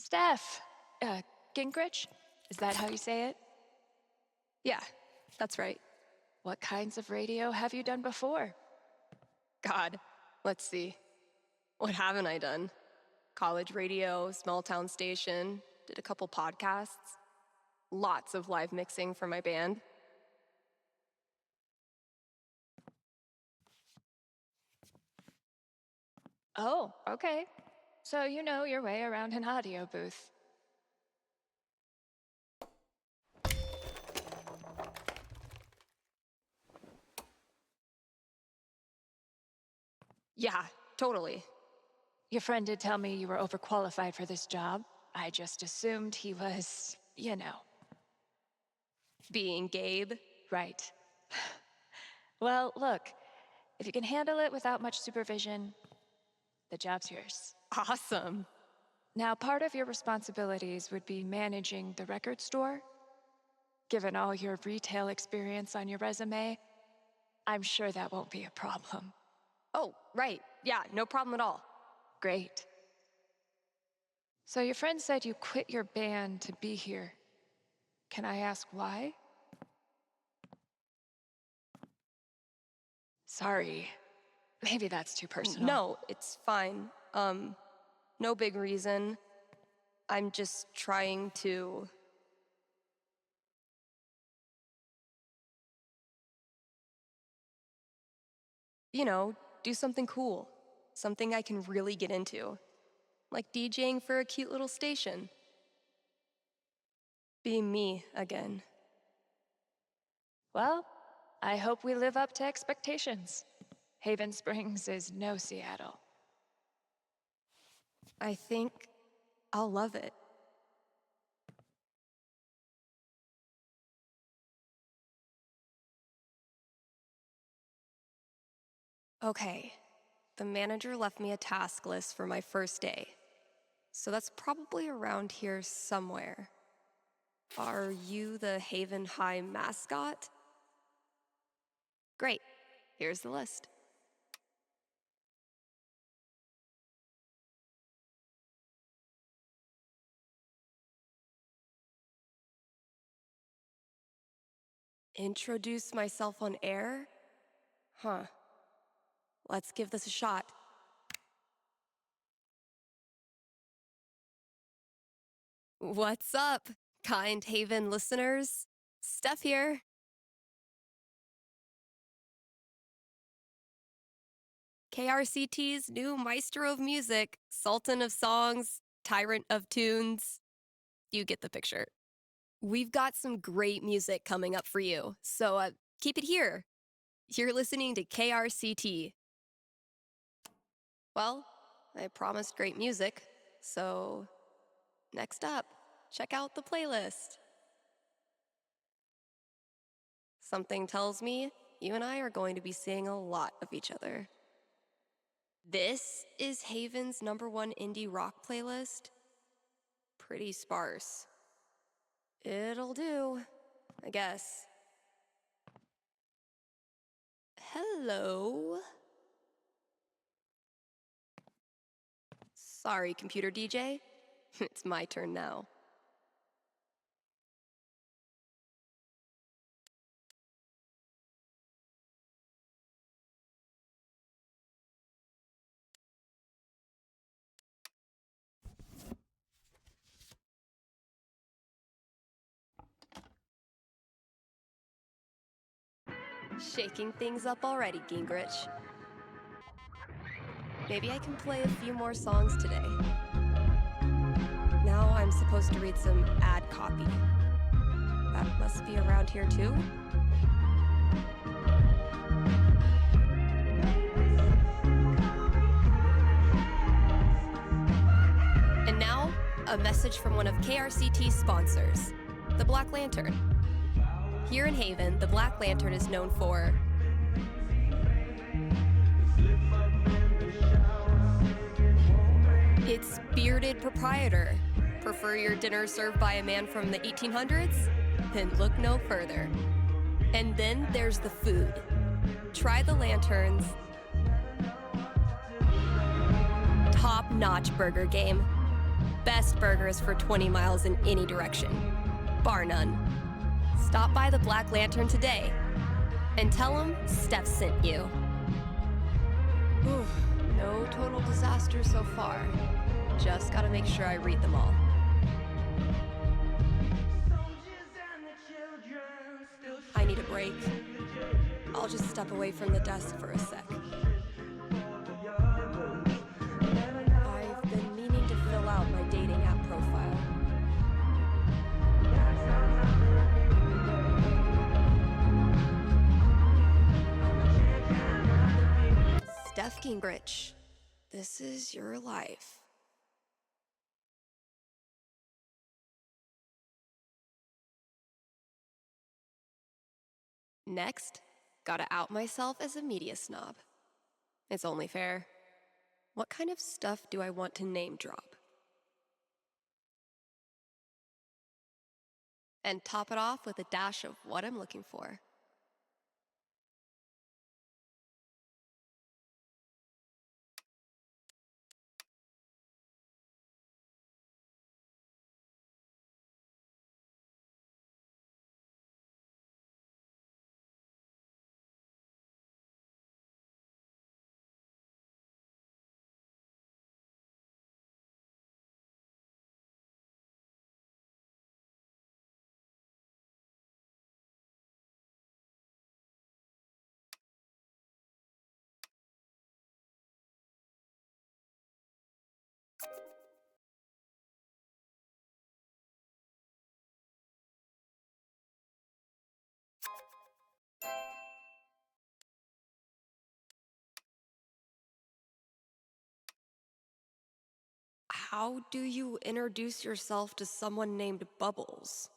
Steph, Gingrich? Is that how you say it? Yeah, that's right. What kinds of radio have you done before? God, let's see. What haven't I done? College radio, small town station, did a couple podcasts, lots of live mixing for my band. Oh, okay. So you know your way around an audio booth. Yeah, totally. Your friend did tell me you were overqualified for this job. I just assumed he was, Being Gabe. Right. Well, look, if you can handle it without much supervision, the job's yours. Awesome. Now, part of your responsibilities would be managing the record store. Given all your retail experience on your resume, I'm sure that won't be a problem. Oh, right. Yeah, no problem at all. Great. So your friend said you quit your band to be here. Can I ask why? Sorry. Maybe that's too personal. No, it's fine. No big reason. I'm just trying to... do something cool. Something I can really get into. Like DJing for a cute little station. Being me again. Well, I hope we live up to expectations. Haven Springs is no Seattle. I think I'll love it. Okay, the manager left me a task list for my first day. So that's probably around here somewhere. Are you the Haven High mascot? Great, here's the list. Introduce myself on air? Huh. Let's give this a shot. What's up, kind Haven listeners? Steph here. KRCT's new maestro of music, sultan of songs, tyrant of tunes. You get the picture. We've got some great music coming up for you, so keep it here. You're listening to KRCT. Well, I promised great music, so next up, check out the playlist. Something tells me you and I are going to be seeing a lot of each other. This is Haven's #1 indie rock playlist. Pretty sparse. It'll do, I guess. Hello? Sorry, computer DJ. It's my turn now. Shaking things up already, Gingrich. Maybe I can play a few more songs today. Now I'm supposed to read some ad copy. That must be around here too? And now, a message from one of KRCT's sponsors, the Black Lantern. Here in Haven, the Black Lantern is known for its bearded proprietor. Prefer your dinner served by a man from the 1800s? Then look no further. And then there's the food. Try the Lantern's top-notch burger game. best burgers for 20 miles in any direction, bar none. Stop by the Black Lantern today and tell them Steph sent you. Whew, no total disaster so far. Just gotta make sure I read them all. I need a break. I'll just step away from the desk for a sec. I've been meaning to fill out my dating app profile. Steph Gingrich, this is your life. Next, gotta out myself as a media snob. It's only fair. What kind of stuff do I want to name drop? And top it off with a dash of what I'm looking for. How do you introduce yourself to someone named Bubbles?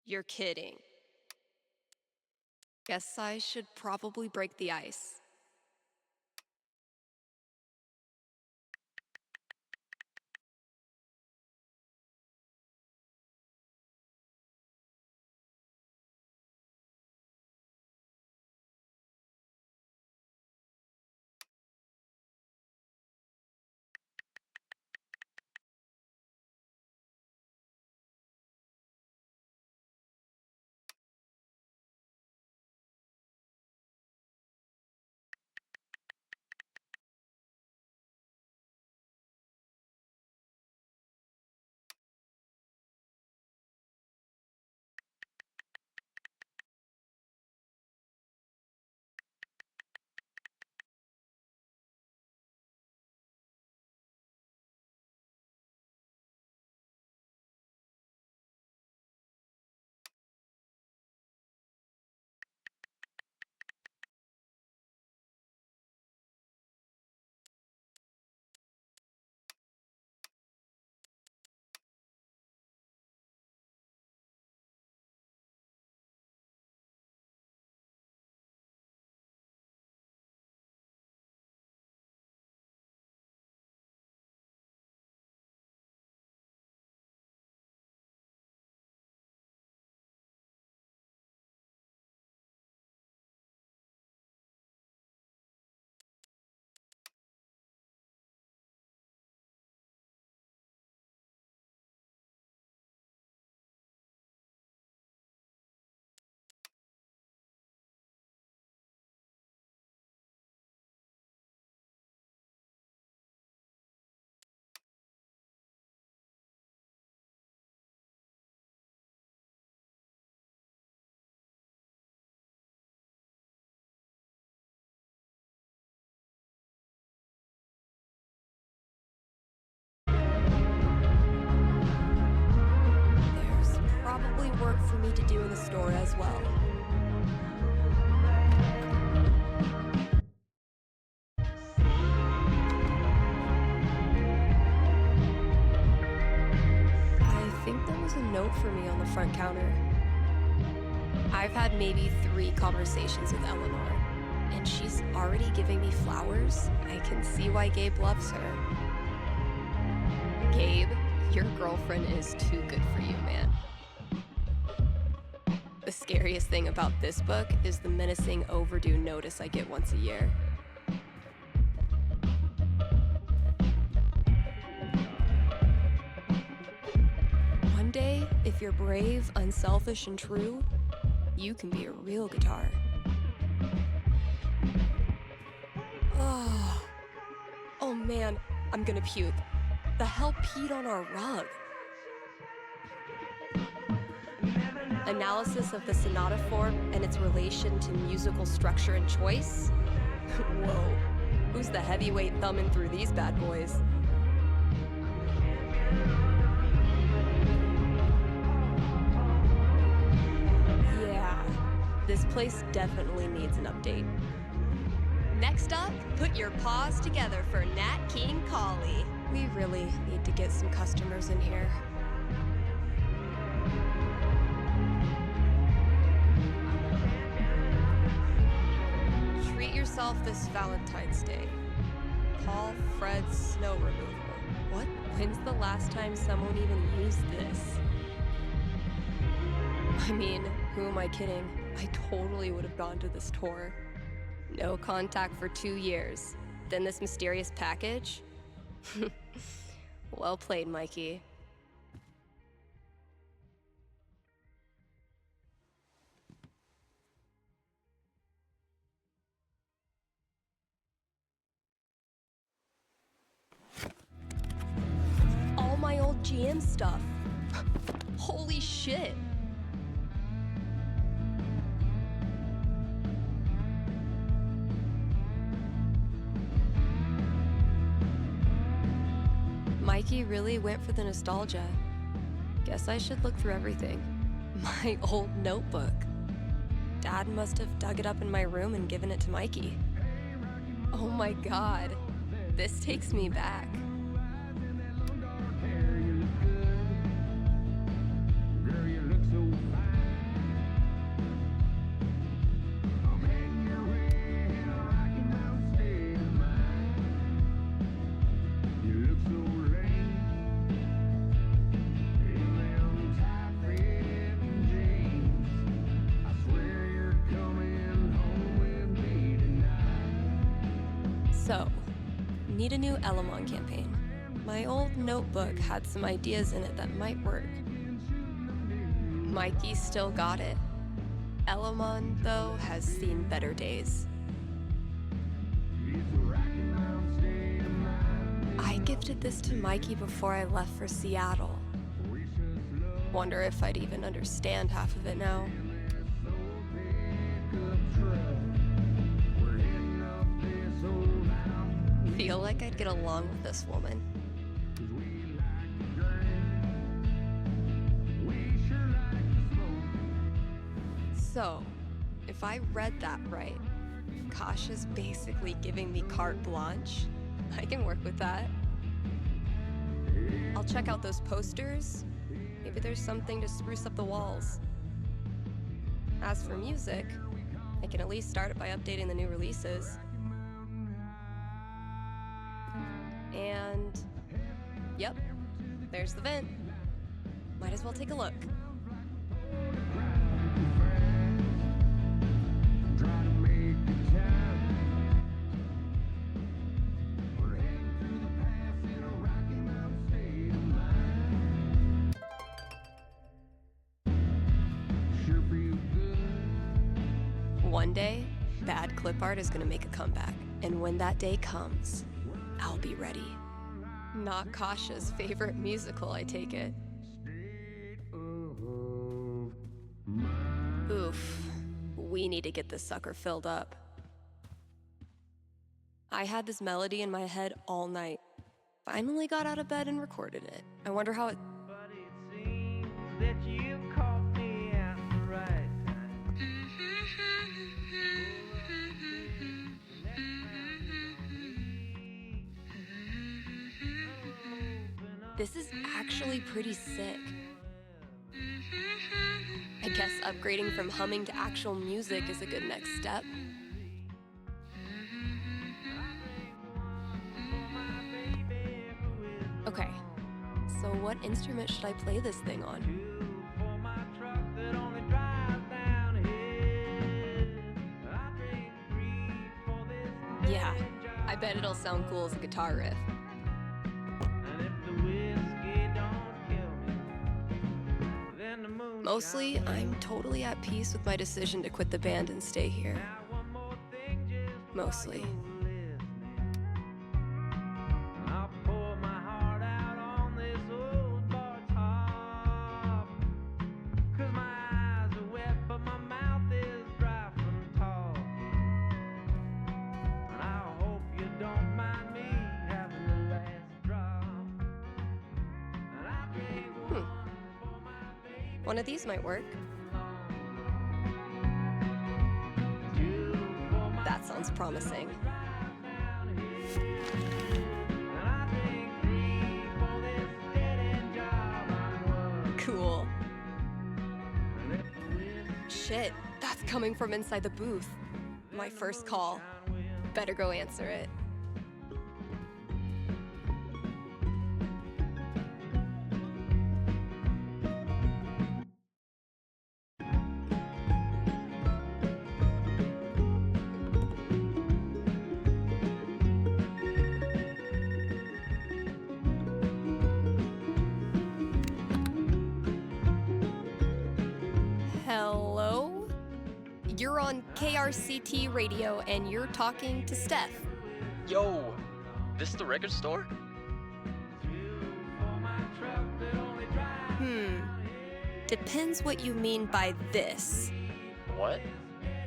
You're kidding. Guess I should probably break the ice. the store as well. I think there was a note for me on the front counter. I've had maybe 3 conversations with Eleanor, and she's already giving me flowers. I can see why Gabe loves her. Gabe, your girlfriend is too good for you, man. The scariest thing about this book is the menacing overdue notice I get once a year. One day, if you're brave, unselfish, and true, you can be a real guitar. Oh man, I'm gonna puke. The hell peed on our rug? Analysis of the sonata form and its relation to musical structure and choice? Whoa, who's the heavyweight thumbing through these bad boys? Yeah, this place definitely needs an update. Next up, put your paws together for Nat King Collie. We really need to get some customers in here. Treat yourself this Valentine's Day. Call Fred Snow Removal. What? When's the last time someone even used this? I mean, who am I kidding? I totally would have gone to this tour. No contact for 2 years. Then this mysterious package? Well played, Mikey. All my old GM stuff. Holy shit. Mikey really went for the nostalgia. Guess I should look through everything. My old notebook. Dad must have dug it up in my room and given it to Mikey. Oh my god, this takes me back. So, need a new Elamon campaign. My old notebook had some ideas in it that might work. Mikey still got it. Elamon, though, has seen better days. I gifted this to Mikey before I left for Seattle. Wonder if I'd even understand half of it now. Feel like I'd get along with this woman. So, if I read that right, Kasha's basically giving me carte blanche. I can work with that. I'll check out those posters. Maybe there's something to spruce up the walls. As for music, I can at least start it by updating the new releases. And, yep, there's the vent. Might as well take a look. One day, bad clip art is gonna make a comeback. And when that day comes, I'll be ready. Not Kasha's favorite musical, I take it. Oof. We need to get this sucker filled up. I had this melody in my head all night. Finally got out of bed and recorded it. I wonder how it... But it seems that you caught me at the right This is actually pretty sick. I guess upgrading from humming to actual music is a good next step. Okay, so what instrument should I play this thing on? Yeah, I bet it'll sound cool as a guitar riff. Mostly, I'm totally at peace with my decision to quit the band and stay here. Mostly. One of these might work. That sounds promising. Cool. Shit, that's coming from inside the booth. My first call. Better go answer it. Hello? You're on KRCT radio and you're talking to Steph. Yo, this the record store? Depends what you mean by this. What?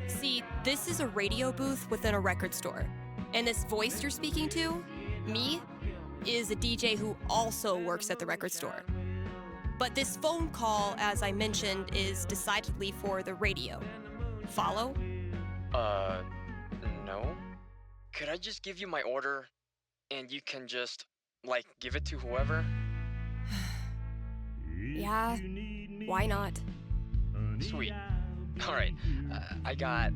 See, this is a radio booth within a record store. And this voice you're speaking to, me, is a DJ who also works at the record store. But this phone call, as I mentioned, is decidedly for the radio. Follow? No. Could I just give you my order and you can just, like, give it to whoever? Yeah, why not? Sweet. Alright, I got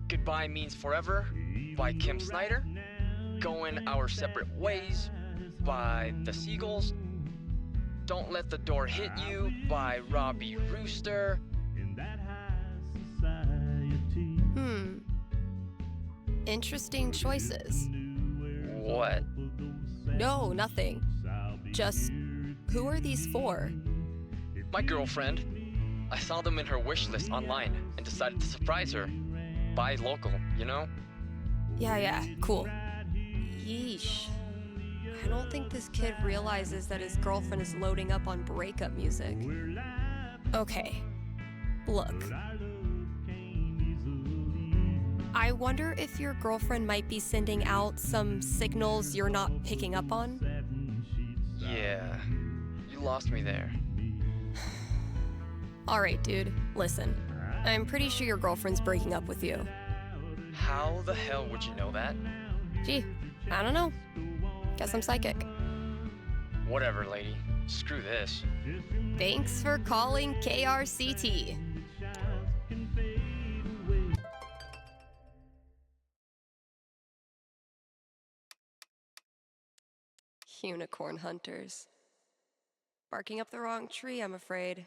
Goodbye Means Forever by Kim Snyder, Going Our Separate Ways by The Seagulls, Don't Let the Door Hit You by Robbie Rooster. Interesting choices. What? No, nothing. Just, who are these for? My girlfriend. I saw them in her wish list online and decided to surprise her. Buy local, you know? Yeah, cool. Yeesh. I don't think this kid realizes that his girlfriend is loading up on breakup music. Okay, look. I wonder if your girlfriend might be sending out some signals you're not picking up on? Yeah, you lost me there. Alright, dude, listen. I'm pretty sure your girlfriend's breaking up with you. How the hell would you know that? Gee, I don't know. Guess I'm psychic. Whatever, lady. Screw this. Thanks for calling KRCT. Unicorn hunters. Barking up the wrong tree, I'm afraid.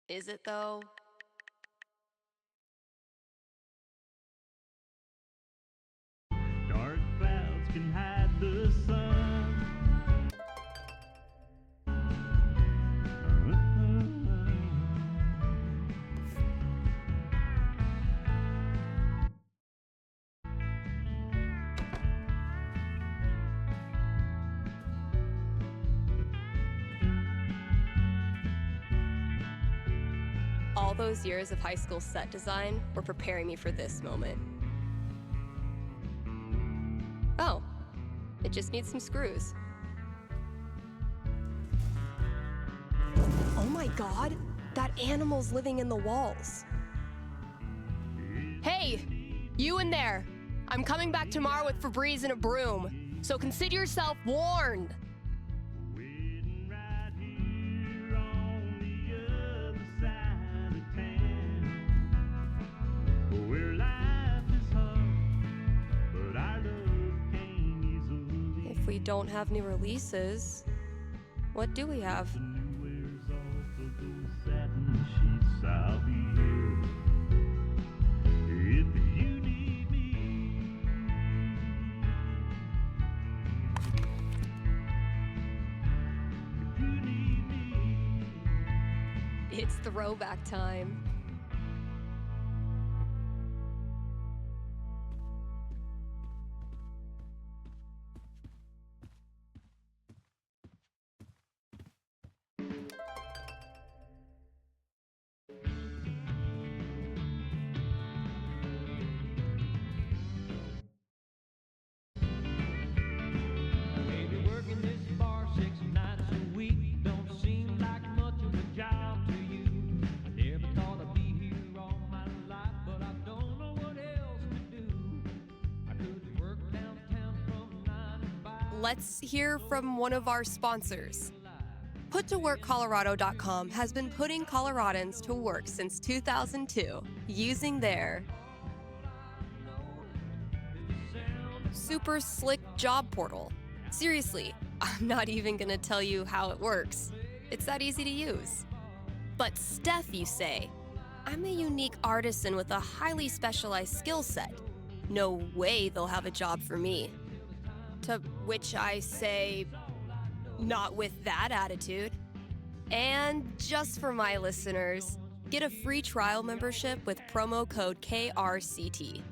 Is it though? Dark clouds can hide the sun. All those years of high school set design were preparing me for this moment. Oh, it just needs some screws. Oh my God, that animal's living in the walls. Hey, you in there. I'm coming back tomorrow with Febreze and a broom, so consider yourself warned. Waiting right here on the other side of town, where life is hard, but our love came easily. If we don't have new releases, what do we have? The new wears off of those satin sheets. I'll be here if you need me. If you need me. It's throwback time. Maybe working this bar 6 nights a week don't seem like much of a job to you. I never thought I'd be here all my life, but I don't know what else to do. I could work downtown from 9 to 5. Let's hear from one of our sponsors. PutToWorkColorado.com has been putting Coloradans to work since 2002 using their super slick job portal. Seriously, I'm not even gonna tell you how it works. It's that easy to use. But Steph, you say, I'm a unique artisan with a highly specialized skill set. No way they'll have a job for me. To which I say, not with that attitude. And just for my listeners, get a free trial membership with promo code KRCT.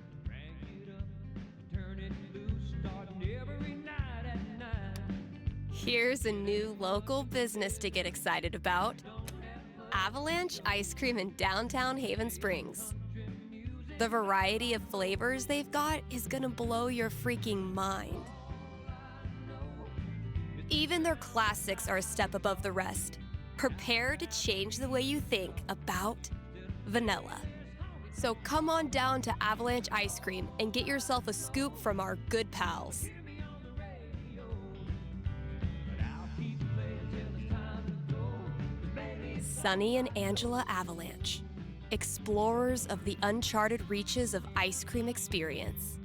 Here's a new local business to get excited about. Avalanche Ice Cream in downtown Haven Springs. The variety of flavors they've got is gonna blow your freaking mind. Even their classics are a step above the rest. Prepare to change the way you think about vanilla. So come on down to Avalanche Ice Cream and get yourself a scoop from our good pals. Sunny and Angela Avalanche, explorers of the uncharted reaches of ice cream experience.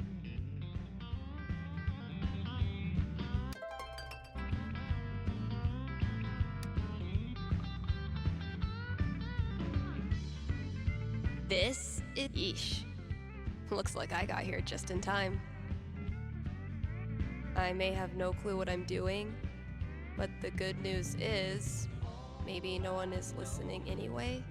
This is yeesh. Looks like I got here just in time. I may have no clue what I'm doing, but the good news is, maybe no one is listening anyway.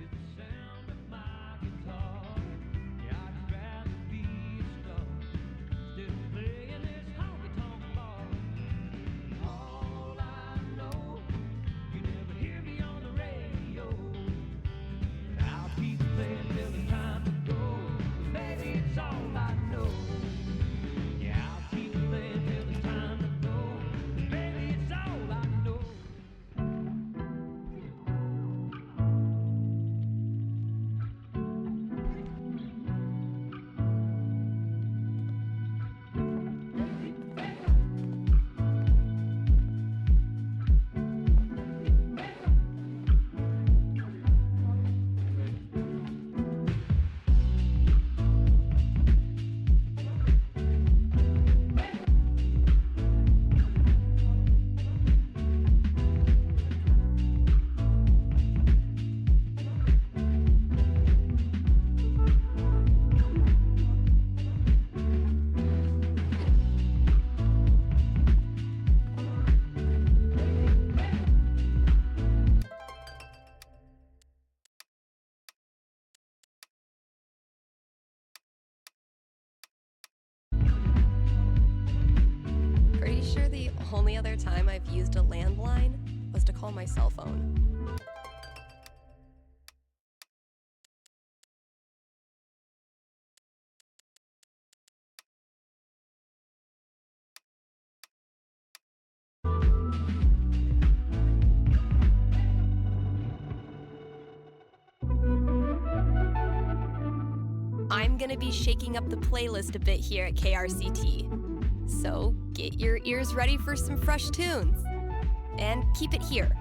Pretty sure the only other time I've used a landline was to call my cell phone. I'm gonna be shaking up the playlist a bit here at KRCT. So get your ears ready for some fresh tunes. And keep it here.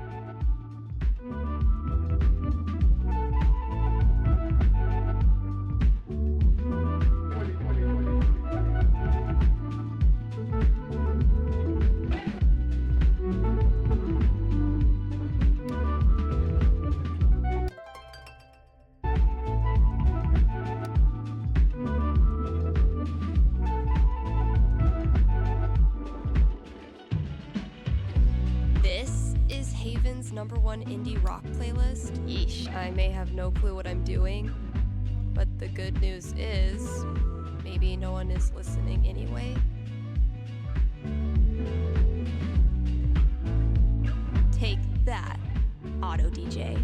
This is Haven's #1 indie rock playlist. Yeesh, I may have no clue what I'm doing, but the good news is maybe no one is listening anyway. Take that, Auto DJ.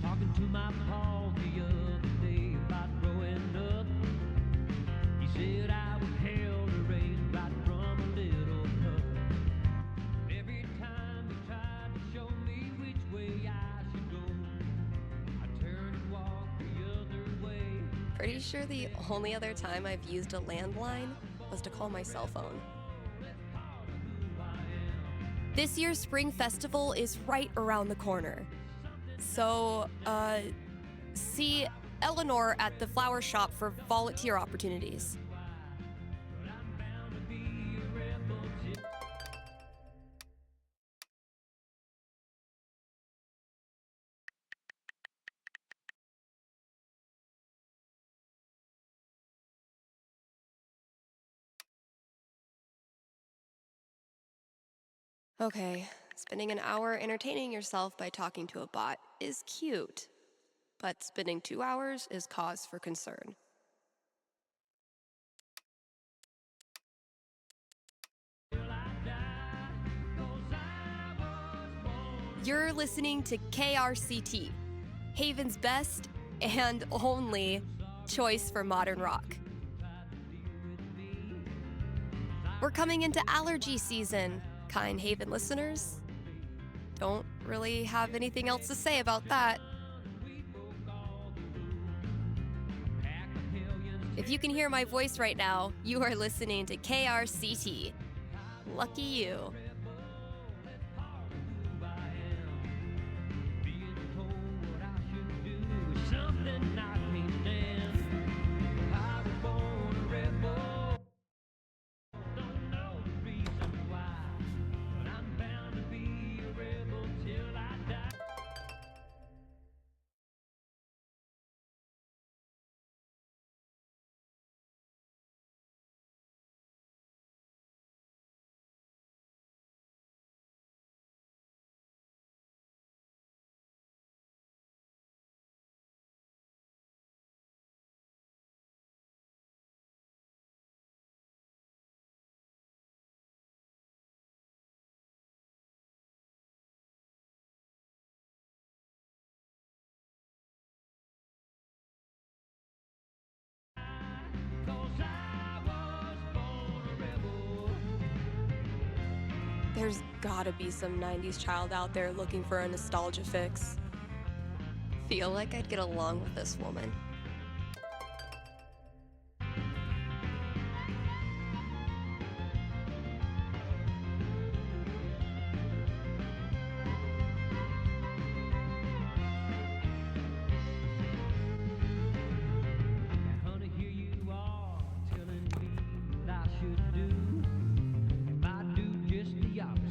Talking to my Paul the other day about growing up. He said I was hell to raise right from a little pup. Every time he tried to show me which way I should go, I turned and walked the other way. Pretty sure the only other time I've used a landline was to call my cell phone. This year's Spring Festival is right around the corner. So, see Eleanor at the flower shop for volunteer opportunities. Okay, spending an hour entertaining yourself by talking to a bot is cute, but spending 2 hours is cause for concern. You're listening to KRCT, Haven's best and only choice for modern rock. We're coming into allergy season, kind Haven listeners. Don't really have anything else to say about that. If you can hear my voice right now, you are listening to KRCT. Lucky you. There's gotta be some 90s child out there looking for a nostalgia fix. Feel like I'd get along with this woman. Honey, here you are telling me what I should do. If I do just the opposite,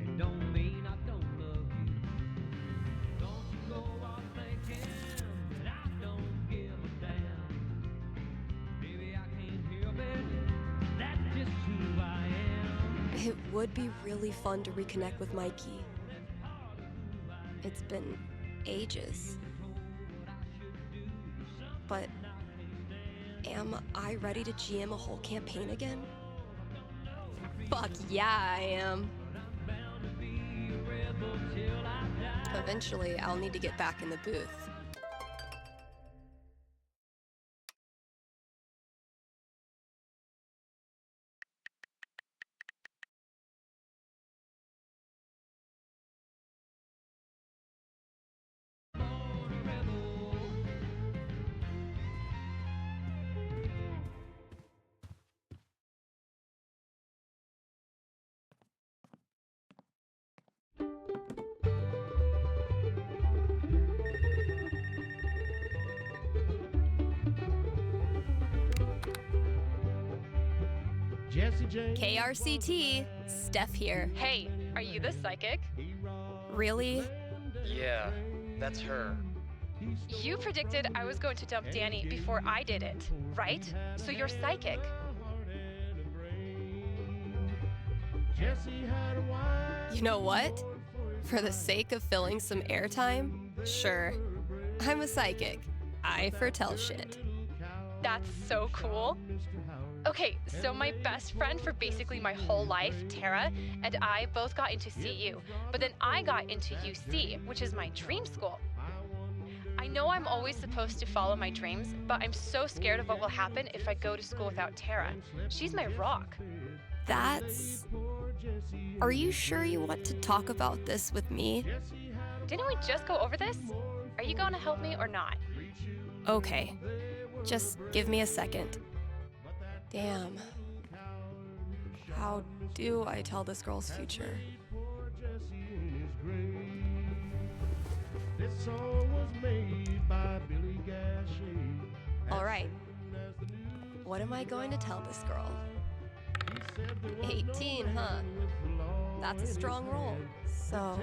it don't mean I don't love you. Don't you go on thinking that I don't give a damn. Maybe I can't help it. That's just who I am. It would be really fun to reconnect with Mikey. It's been ages. But am I ready to GM a whole campaign again? Fuck yeah, I am. Eventually, I'll need to get back in the booth. Jesse James. KRCT, Steph here. Hey, are you the psychic? Really? Yeah, that's her. You predicted I was going to dump Danny before I did it, right? So you're psychic. You know what? For the sake of filling some airtime, sure. I'm a psychic. I foretell shit. That's so cool. Okay, so my best friend for basically my whole life, Tara, and I both got into CU, but then I got into UC, which is my dream school. I know I'm always supposed to follow my dreams, but I'm so scared of what will happen if I go to school without Tara. She's my rock. That's... Are you sure you want to talk about this with me? Didn't we just go over this? Are you going to help me or not? Okay. Just give me a second. Damn. How do I tell this girl's future? All right. What am I going to tell this girl? 18, huh? That's a strong roll. So,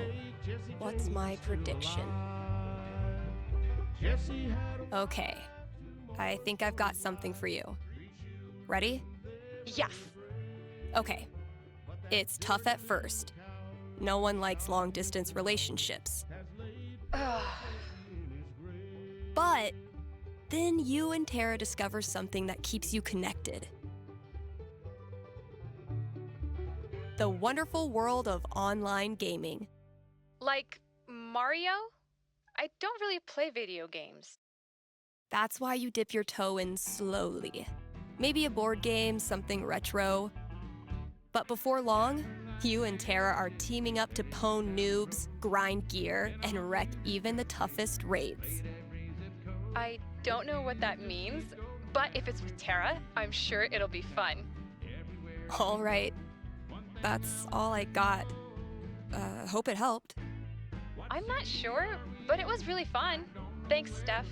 what's my prediction? Okay. I think I've got something for you. Ready? Yes. Okay. It's tough at first. No one likes long-distance relationships. But then you and Tara discover something that keeps you connected. The wonderful world of online gaming. Like Mario? I don't really play video games. That's why you dip your toe in slowly. Maybe a board game, something retro. But before long, you and Tara are teaming up to pwn noobs, grind gear, and wreck even the toughest raids. I don't know what that means, but if it's with Tara, I'm sure it'll be fun. All right. That's all I got. Hope it helped. I'm not sure, but it was really fun. Thanks, Steph.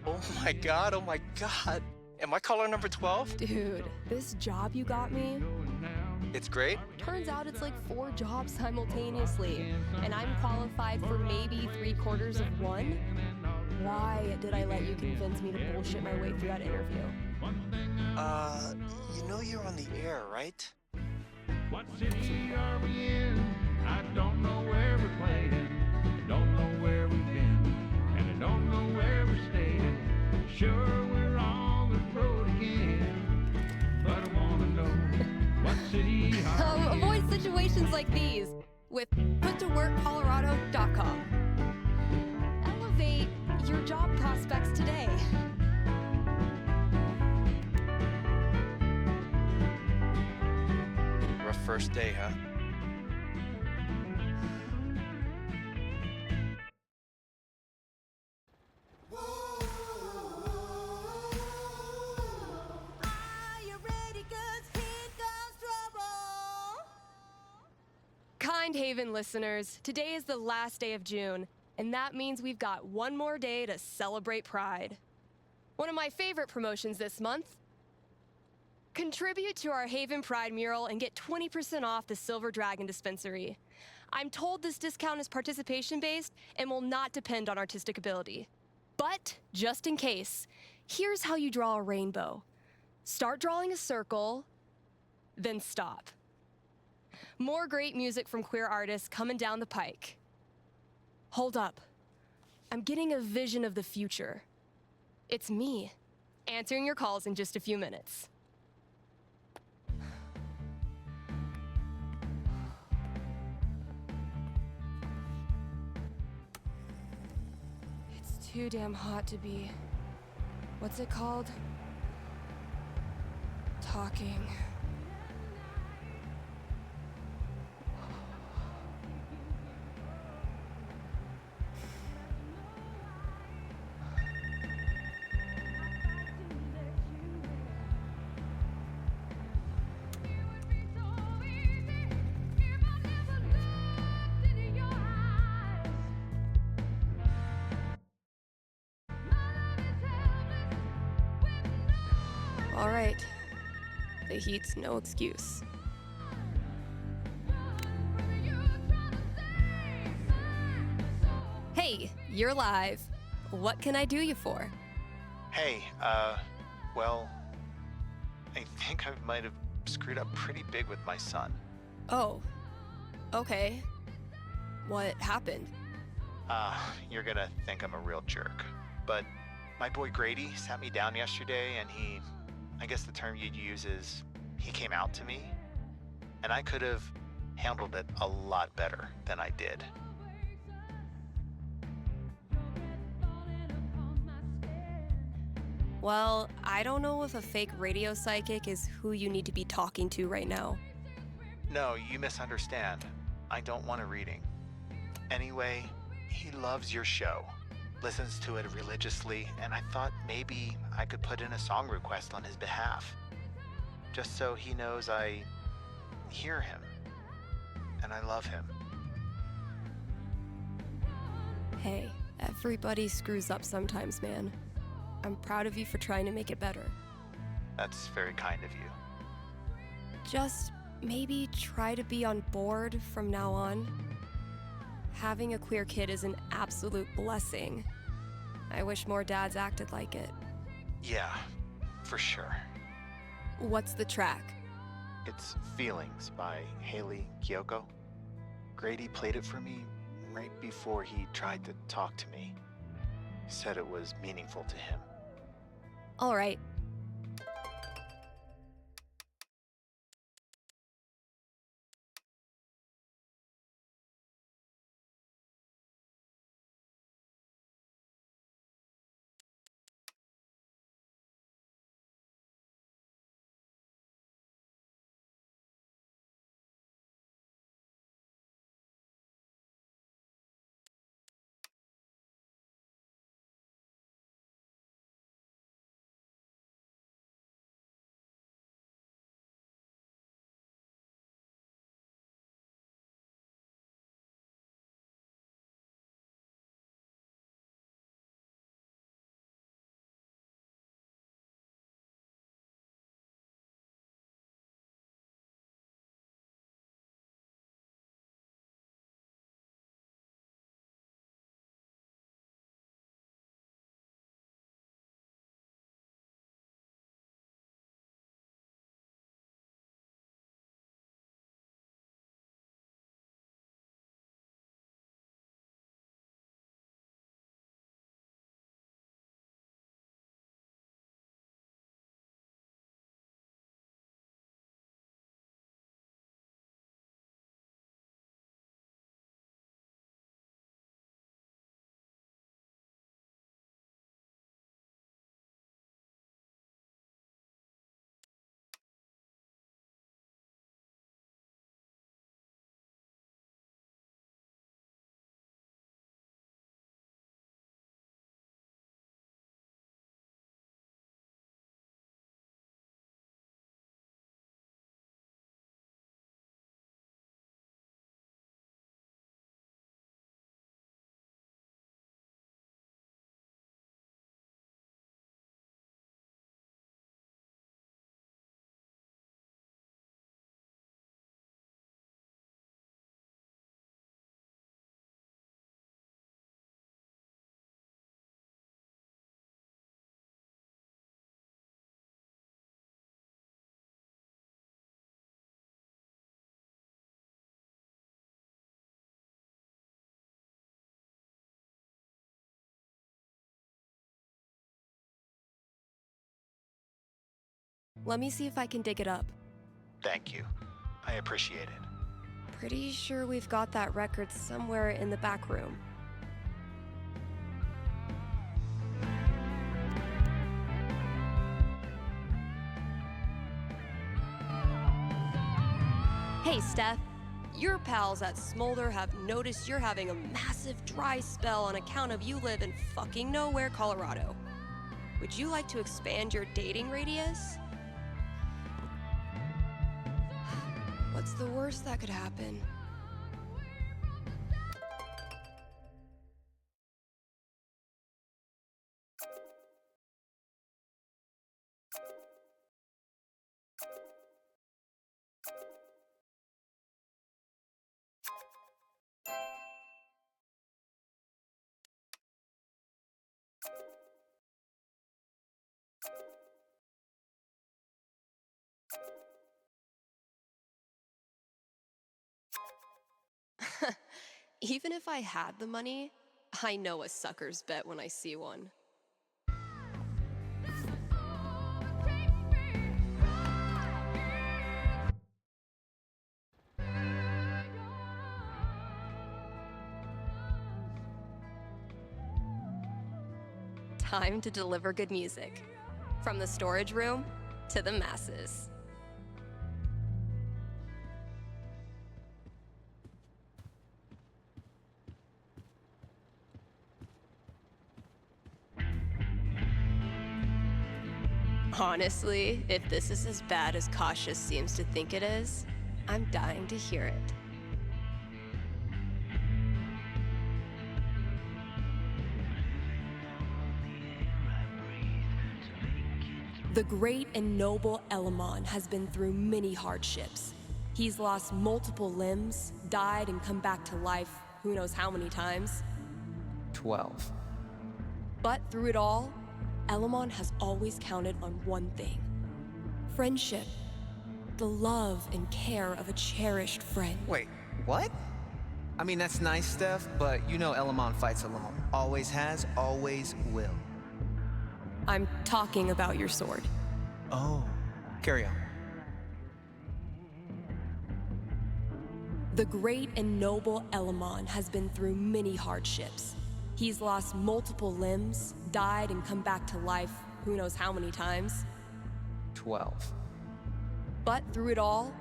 Oh my god, oh my god. Am I caller number 12? Dude, this job you got me, It's great. turns out it's like 4 jobs simultaneously, and I'm qualified for maybe 3/4 of one? Why did I let you convince me to bullshit my way through that interview? You know you're on the air, right? What city are we in? I don't know where we're playing. Don't know where we've been. And I don't know where we're staying. Sure, we're on the road again. But I wanna know what city are we in? Avoid situation conversations like these with puttoworkcolorado.com. Elevate your job prospects today. Rough first day, huh? Kind Haven listeners, today is the last day of June, and that means we've got one more day to celebrate Pride. One of my favorite promotions this month. Contribute to our Haven Pride mural and get 20% off the Silver Dragon dispensary. I'm told this discount is participation-based and will not depend on artistic ability. But, just in case, here's how you draw a rainbow. Start drawing a circle, then stop. More great music from queer artists coming down the pike. Hold up. I'm getting a vision of the future. It's me, answering your calls in just a few minutes. It's too damn hot to be... what's it called? Talking. All right. The heat's no excuse. Hey, you're live. What can I do you for? Hey, well, I think I might have screwed up pretty big with my son. Oh, okay. What happened? You're gonna think I'm a real jerk, but my boy Grady sat me down yesterday and I guess the term you'd use is, he came out to me, and I could have handled it a lot better than I did. Well, I don't know if a fake radio psychic is who you need to be talking to right now. No, you misunderstand. I don't want a reading. Anyway, he loves your show, listens to it religiously, and I thought maybe I could put in a song request on his behalf. Just so he knows I hear him, and I love him. Hey, everybody screws up sometimes, man. I'm proud of you for trying to make it better. That's very kind of you. Just maybe try to be on board from now on. Having a queer kid is an absolute blessing. I wish more dads acted like it. Yeah, for sure. What's the track? It's Feelings by Haley Kiyoko. Grady played it for me right before he tried to talk to me. He said it was meaningful to him. All right, Let me see if I can dig it up. Thank you. I appreciate it. Pretty sure we've got that record somewhere in the back room. Hey, Steph. Your pals at Smolder have noticed you're having a massive dry spell on account of you live in fucking nowhere, Colorado. Would you like to expand your dating radius? What's the worst that could happen? Even if I had the money, I know a sucker's bet when I see one. Time to deliver good music. From the storage room to the masses. Honestly, if this is as bad as Cautious seems to think it is, I'm dying to hear it. The great and noble Elamon has been through many hardships. He's lost multiple limbs, died and come back to life who knows how many times. 12. But through it all, Elamon has always counted on one thing. Friendship. The love and care of a cherished friend. Wait, what? I mean, that's nice, Steph, but you know Elamon fights alone. Always has, always will. I'm talking about your sword. Oh, carry on. The great and noble Elamon has been through many hardships. He's lost multiple limbs, died and come back to life who knows how many times. 12. But through it all,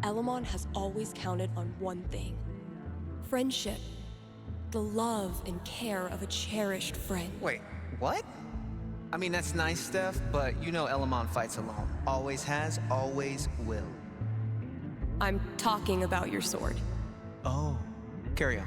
Elamon has always counted on one thing. Friendship. The love and care of a cherished friend. Wait, what? I mean, that's nice, Steph, but you know Elamon fights alone. Always has, always will. I'm talking about your sword. Oh, carry on.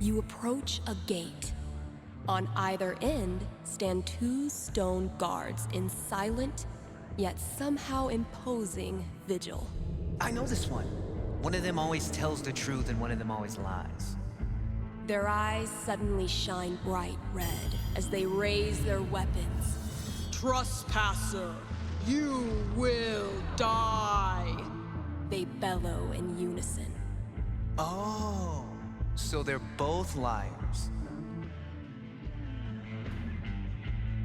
You approach a gate. On either end stand two stone guards in silent, yet somehow imposing vigil. I know this one. One of them always tells the truth and one of them always lies. Their eyes suddenly shine bright red as they raise their weapons. Trespasser, you will die. They bellow in unison. Oh, so they're both liars.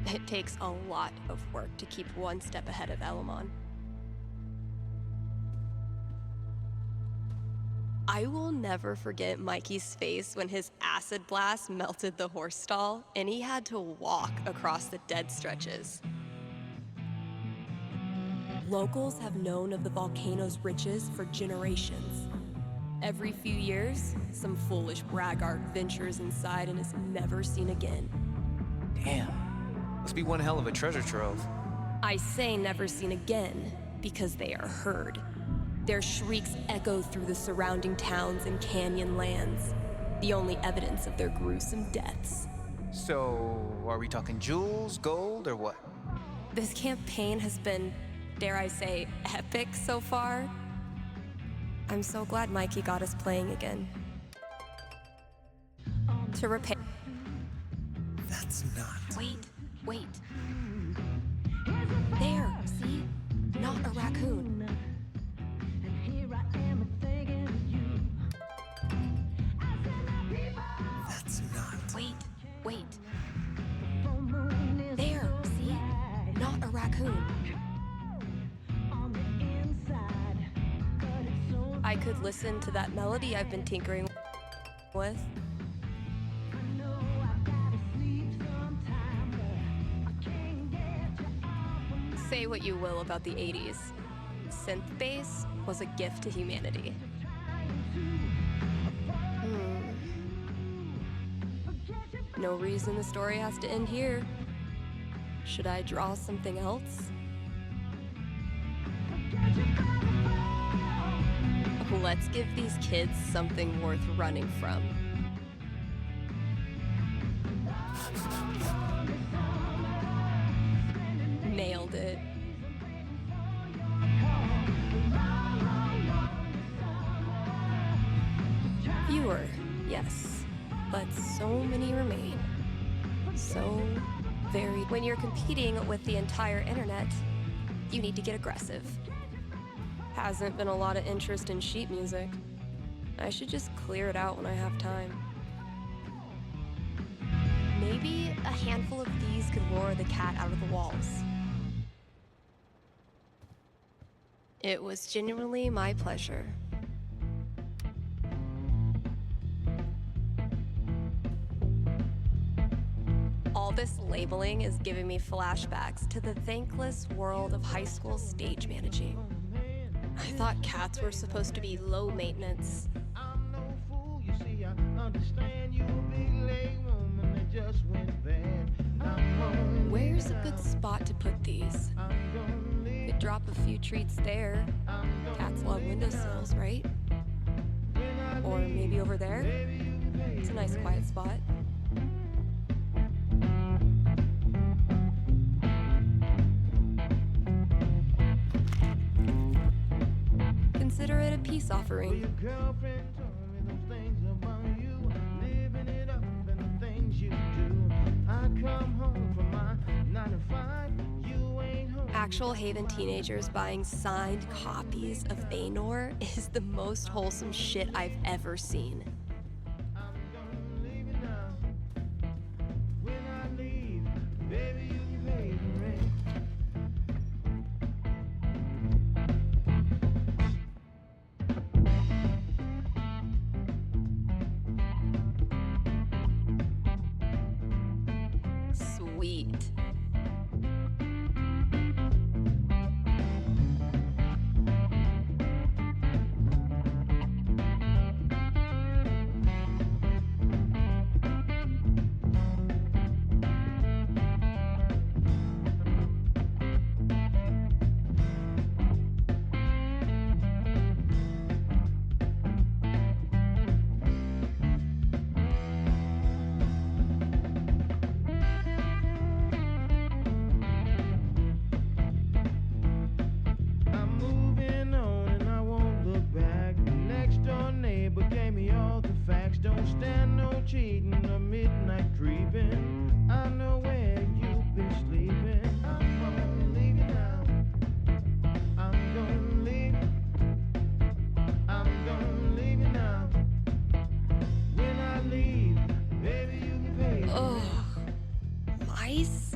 It takes a lot of work to keep one step ahead of Elamon. I will never forget Mikey's face when his acid blast melted the horse stall and he had to walk across the dead stretches. Locals have known of the volcano's riches for generations. Every few years, some foolish braggart ventures inside and is never seen again. Damn. Must be one hell of a treasure trove. I say never seen again because they are heard. Their shrieks echo through the surrounding towns and canyon lands, the only evidence of their gruesome deaths. So, are we talking jewels, gold, or what? This campaign has been, dare I say, epic so far. I'm so glad Mikey got us playing again. To repair. That's not. Wait. There, see? Not a raccoon. That's not. Wait. There, see? Not a raccoon. I could listen to that melody I've been tinkering with. Say what you will about the 80s. Synth bass was a gift to humanity. No reason the story has to end here. Should I draw something else? Let's give these kids something worth running from. Nailed it. Fewer, yes, but so many remain. So very. When you're competing with the entire internet, you need to get aggressive. Hasn't been a lot of interest in sheet music. I should just clear it out when I have time. Maybe a handful of these could lure the cat out of the walls. It was genuinely my pleasure. All this labeling is giving me flashbacks to the thankless world of high school stage managing. I thought cats were supposed to be low maintenance. Where's a good spot to put these? Could drop a few treats there. Cats love windowsills, right? Or maybe over there? It's a nice quiet spot. Consider it a peace offering. Actual Haven teenagers buying signed copies of Thanor is the most wholesome shit I've ever seen. Sweet. price?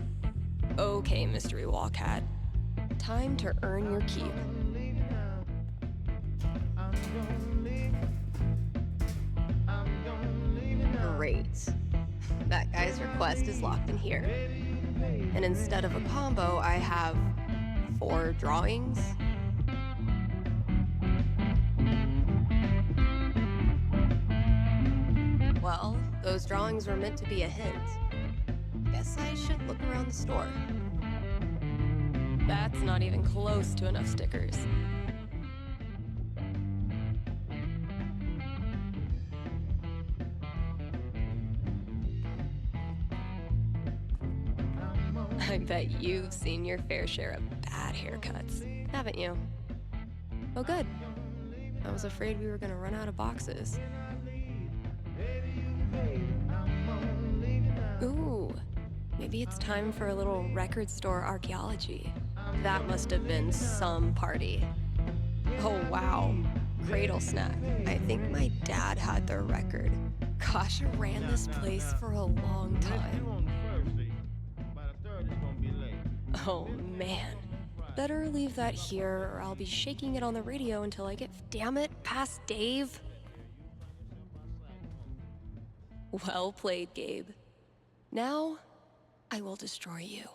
Okay, Mystery Wall Cat. Time to earn your keep. Great. That guy's request is locked in here. And instead of a combo, I have 4 drawings. Well, those drawings were meant to be a hint. Guess I should look around the store. That's not even close to enough stickers. I bet you've seen your fair share of bad haircuts, haven't you? Oh, good. I was afraid we were gonna run out of boxes. Ooh, maybe it's time for a little record store archaeology. That must have been some party. Oh, wow. Cradle Snack. I think my dad had their record. Gosh, I ran this place for a long time. Oh, man. Better leave that here, or I'll be shaking it on the radio until I get, damn it, past Dave. Well played, Gabe. Now, I will destroy you.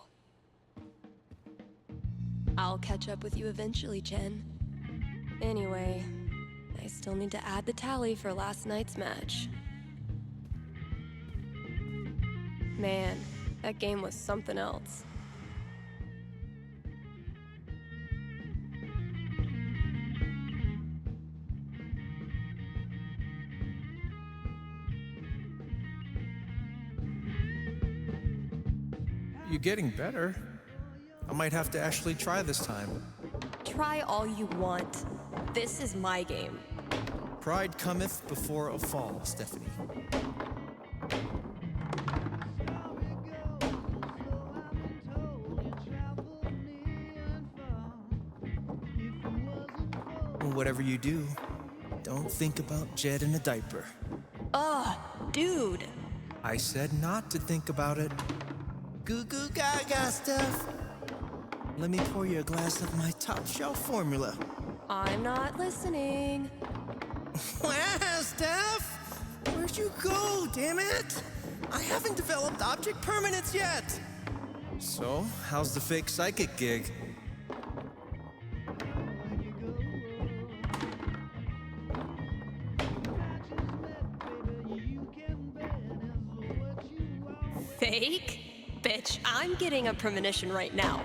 I'll catch up with you eventually, Jen. Anyway, I still need to add the tally for last night's match. Man, that game was something else. You're getting better. I might have to actually try this time. Try all you want. This is my game. Pride cometh before a fall, Stephanie. Whatever you do, don't think about Jed in a diaper. Ugh, dude. I said not to think about it. Goo goo gaga, Steph. Let me pour you a glass of my top shelf formula. I'm not listening. Wow, Steph! Where'd you go, damn it? I haven't developed object permanence yet. So, how's the fake psychic gig? Fake? Bitch, I'm getting a premonition right now.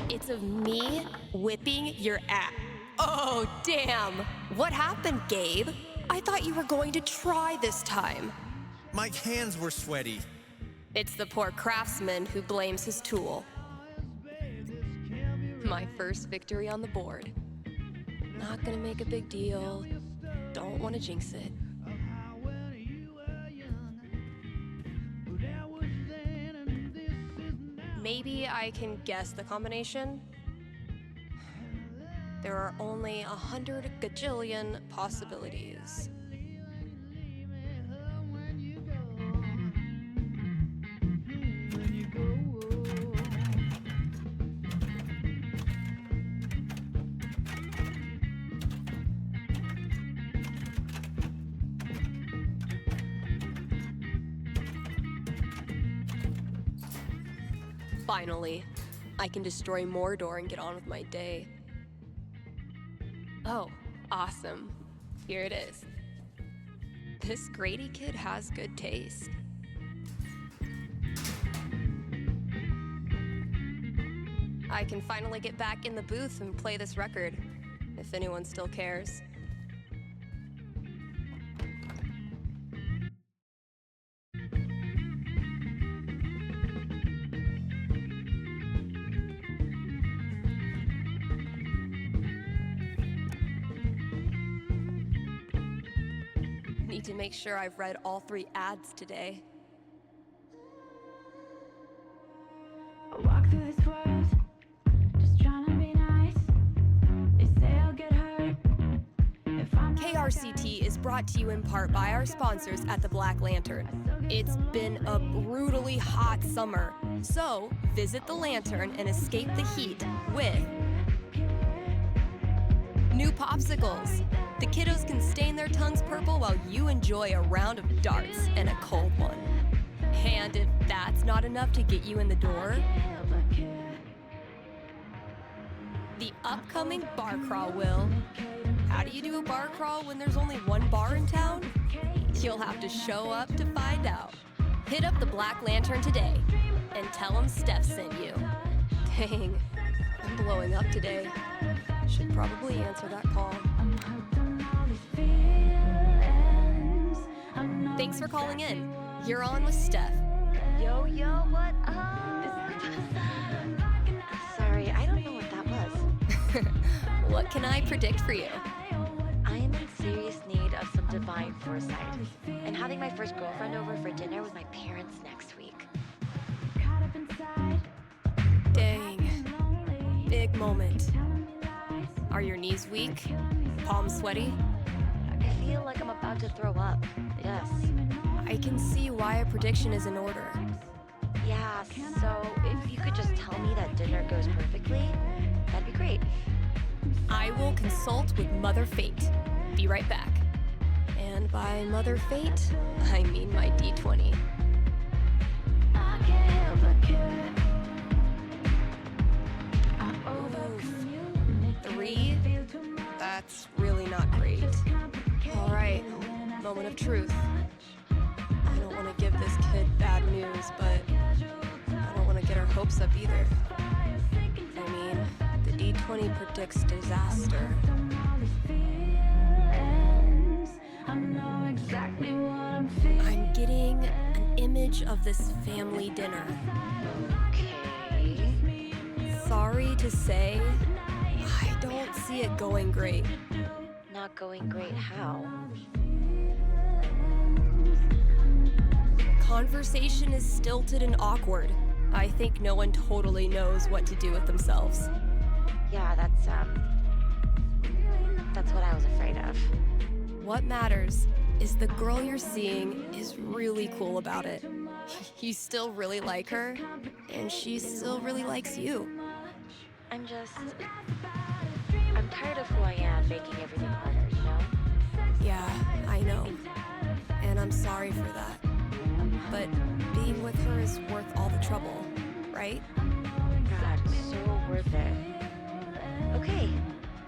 It's of me whipping your ass. Oh, damn. What happened, Gabe? I thought you were going to try this time. My hands were sweaty. It's the poor craftsman who blames his tool. My first victory on the board. Not gonna make a big deal. Don't want to jinx it. Maybe I can guess the combination. There are only 100 gajillion possibilities. Finally, I can destroy Mordor and get on with my day. Oh, awesome. Here it is. This Grady kid has good taste. I can finally get back in the booth and play this record, if anyone still cares. Need to make sure I've read all 3 ads today. I walk through this world, just trying to be nice. They say I'll get hurt if I'm not RCT is brought to you in part by our sponsors at the Black Lantern. It's been a brutally hot summer, so visit the Lantern and escape the heat with new popsicles. The kiddos can stain their tongues purple while you enjoy a round of darts and a cold one. And if that's not enough to get you in the door, the upcoming bar crawl will. How do you do a bar crawl when there's only one bar in town? You'll have to show up to find out. Hit up the Black Lantern today and tell them Steph sent you. Dang, I'm blowing up today. Should probably answer that call. Thanks for calling in. You're on with Steph. Yo, what up? Sorry, I don't know what that was. What can I predict for you? I am in serious need of some divine foresight. And having my first girlfriend over for dinner with my parents next week. Dang. Big moment. Are your knees weak? Palms sweaty? I feel like I'm about to throw up. Yes. I can see why a prediction is in order. Yeah, so if you could just tell me that dinner goes perfectly, that'd be great. I will consult with Mother Fate. Be right back. And by Mother Fate, I mean my D20. Three? That's really not great. All right, moment of truth. I don't want to give this kid bad news, but I don't want to get her hopes up either. I mean, the D20 predicts disaster. I'm getting an image of this family dinner. Okay. Sorry to say, I don't see it going great. Not going great, how? Conversation is stilted and awkward. I think no one totally knows what to do with themselves. Yeah, that's what I was afraid of. What matters is the girl you're seeing is really cool about it. You still really like her, and she still really likes you. I'm tired of who I am making everything harder, you know? Yeah, I know. And I'm sorry for that. But being with her is worth all the trouble, right? God, so worth it. Okay,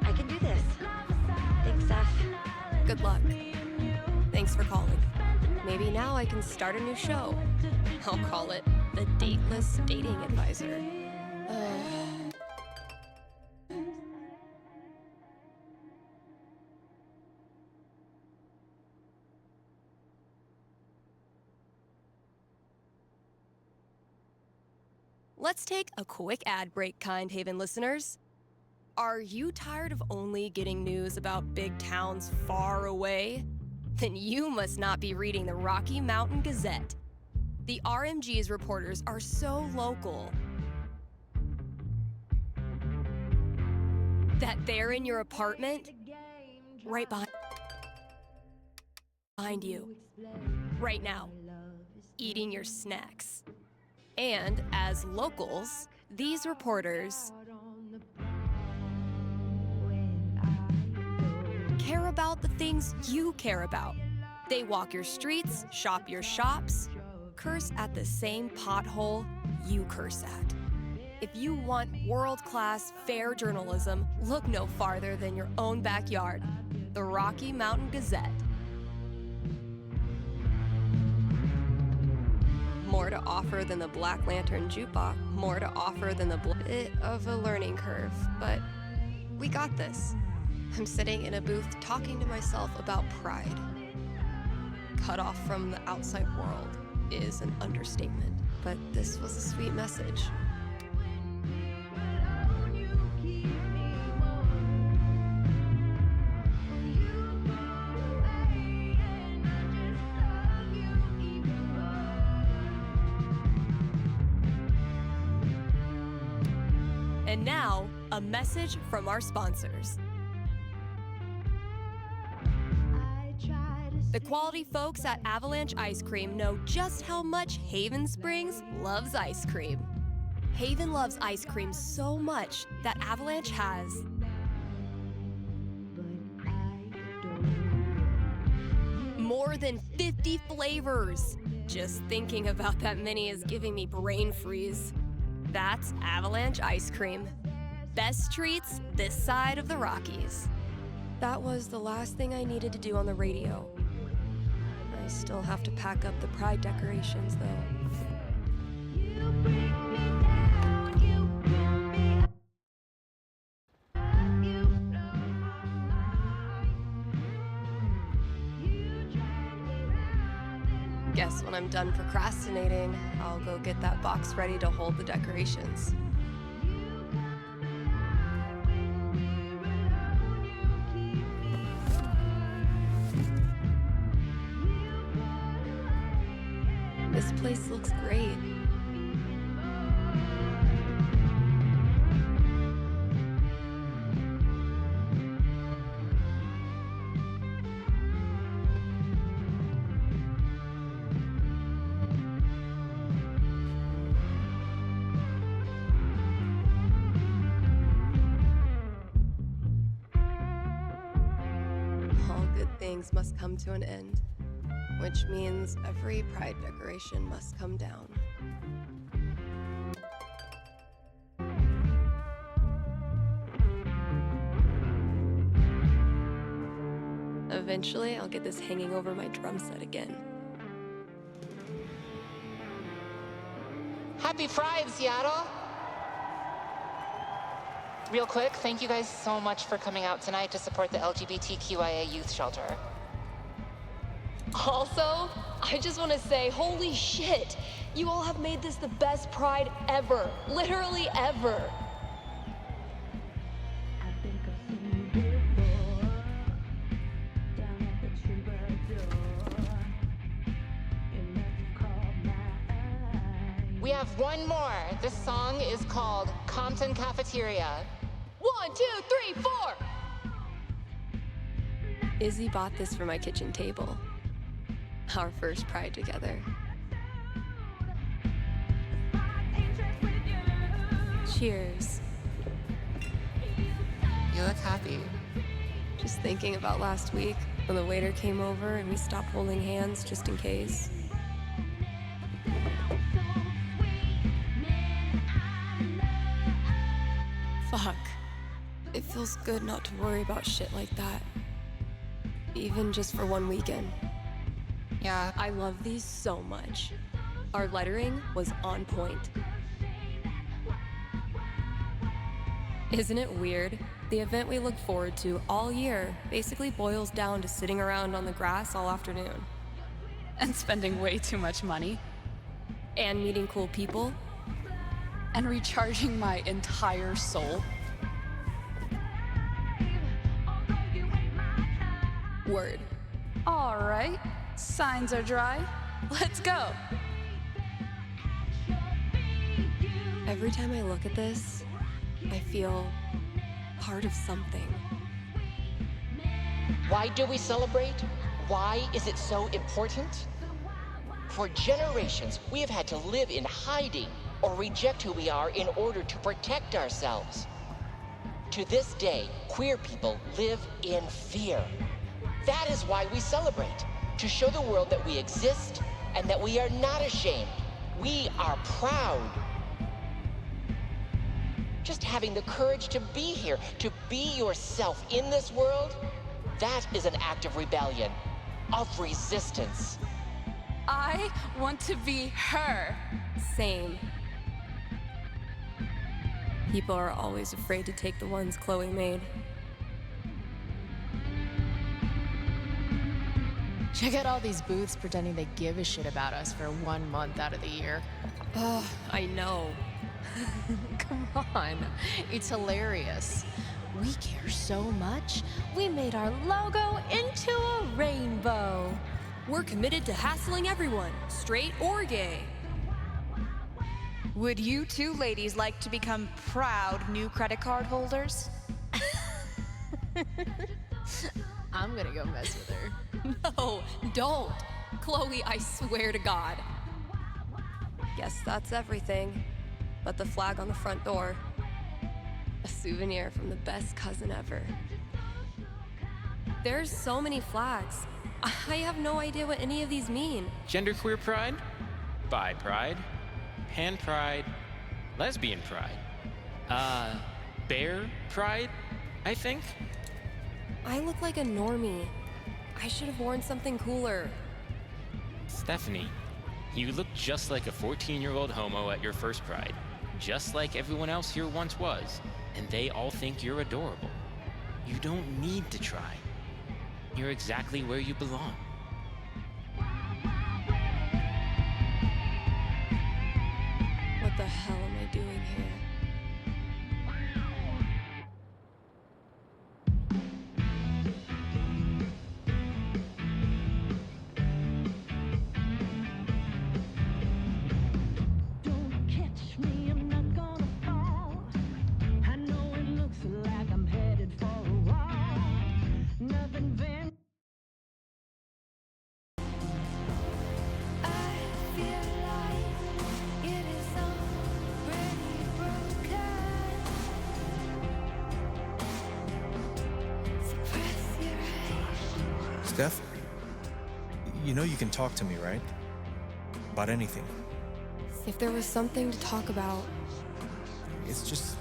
I can do this. Thanks, Steph. Good luck. Thanks for calling. Maybe now I can start a new show. I'll call it The Dateless Dating Advisor. Let's take a quick ad break, Kind Haven listeners. Are you tired of only getting news about big towns far away? Then you must not be reading the Rocky Mountain Gazette. The RMG's reporters are so local that they're in your apartment, right behind you, right now, eating your snacks. And as locals, these reporters care about the things you care about. They walk your streets, shop your shops, curse at the same pothole you curse at. If you want world-class, fair journalism, look no farther than your own backyard, the Rocky Mountain Gazette. More to offer than the Black Lantern jukebox, more to offer than the bit of a learning curve, but we got this. I'm sitting in a booth talking to myself about pride. Cut off from the outside world is an understatement, but this was a sweet message. And now, a message from our sponsors. The quality folks at Avalanche Ice Cream know just how much Haven Springs loves ice cream. Haven loves ice cream so much that Avalanche has more than 50 flavors. Just thinking about that many is giving me brain freeze. That's Avalanche Ice Cream. Best treats this side of the Rockies. That was the last thing I needed to do on the radio. I still have to pack up the pride decorations, though. Guess when I'm done procrastinating, I'll go get that box ready to hold the decorations. This place looks great. All good things must come to an end, which means every pride decoration must come down. Eventually, I'll get this hanging over my drum set again. Happy Pride, Seattle! Real quick, thank you guys so much for coming out tonight to support the LGBTQIA youth shelter. Also, I just want to say, holy shit! You all have made this the best Pride ever. Literally ever. We have one more. This song is called Compton Cafeteria. 1, 2, 3, 4! Izzy bought this for my kitchen table. Our first Pride together. Cheers. You look happy. Just thinking about last week when the waiter came over and we stopped holding hands just in case. Fuck. It feels good not to worry about shit like that. Even just for one weekend. Yeah. I love these so much. Our lettering was on point. Isn't it weird? The event we look forward to all year basically boils down to sitting around on the grass all afternoon. And spending way too much money. And meeting cool people. And recharging my entire soul. Word. All right, signs are dry. Let's go. Every time I look at this, I feel part of something. Why do we celebrate? Why is it so important? For generations, we have had to live in hiding or reject who we are in order to protect ourselves. To this day, queer people live in fear. That is why we celebrate, to show the world that we exist and that we are not ashamed. We are proud. Just having the courage to be here, to be yourself in this world, that is an act of rebellion, of resistance. I want to be her. Same. People are always afraid to take the ones Chloe made. Check out all these booths pretending they give a shit about us for 1 month out of the year. Oh, I know. Come on, it's hilarious. We care so much, we made our logo into a rainbow. We're committed to hassling everyone, straight or gay. Would you two ladies like to become proud new credit card holders? I'm gonna go mess with her. No, don't. Chloe, I swear to God. Guess that's everything. But the flag on the front door. A souvenir from the best cousin ever. There's so many flags. I have no idea what any of these mean. Genderqueer pride, bi pride, pan pride, lesbian pride, bear pride, I think. I look like a normie. I should have worn something cooler. Stephanie, you look just like a 14-year-old homo at your first pride, just like everyone else here once was, and they all think you're adorable. You don't need to try. You're exactly where you belong. What the hell am I doing here? Don't catch me, I'm not gonna fall. I know it looks like I'm headed for a wall. Nothing very. I feel like it is already broken. Suppress your rage. Steph, you know you can talk to me, right? About anything. If there was something to talk about. It's just,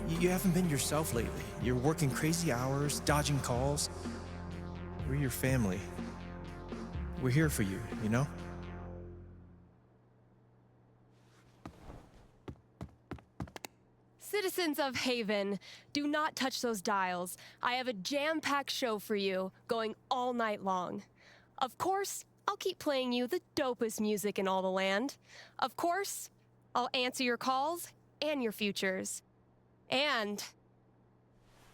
you haven't been yourself lately. You're working crazy hours, dodging calls. We're your family. We're here for you, you know? Citizens of Haven, do not touch those dials. I have a jam-packed show for you, going all night long. Of course, I'll keep playing you the dopest music in all the land. Of course, I'll answer your calls and your futures. And,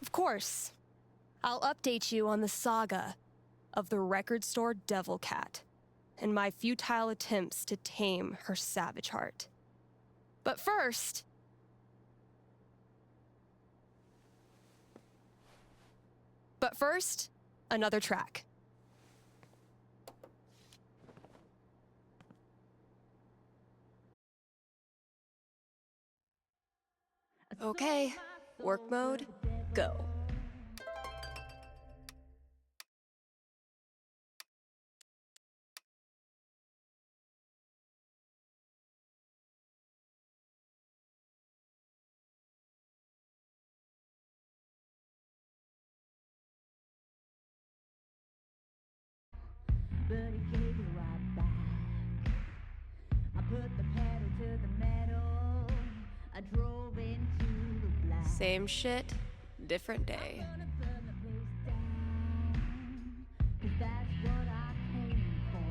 of course, I'll update you on the saga of the record store Devil Cat and my futile attempts to tame her savage heart. But first, another track. Okay, work mode, go. But he gave it right back. I put the pedal to the metal. I drove into the black. Same shit, different day. Cause that's what I came for.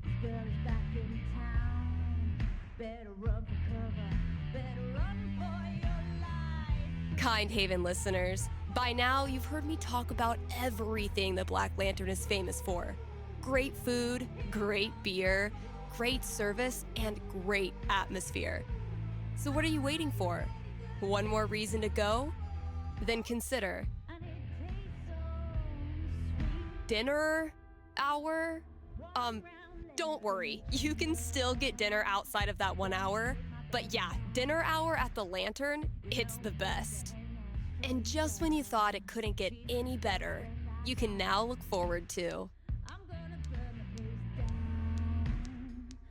This girl is back in town. Better run for cover. Better run for your life. Kind Haven listeners, by now you've heard me talk about everything the Black Lantern is famous for. Great food, great beer, great service, and great atmosphere. So what are you waiting for? One more reason to go? Then consider dinner hour? Don't worry, you can still get dinner outside of that 1 hour. But yeah, dinner hour at the Lantern, it's the best. And just when you thought it couldn't get any better, you can now look forward to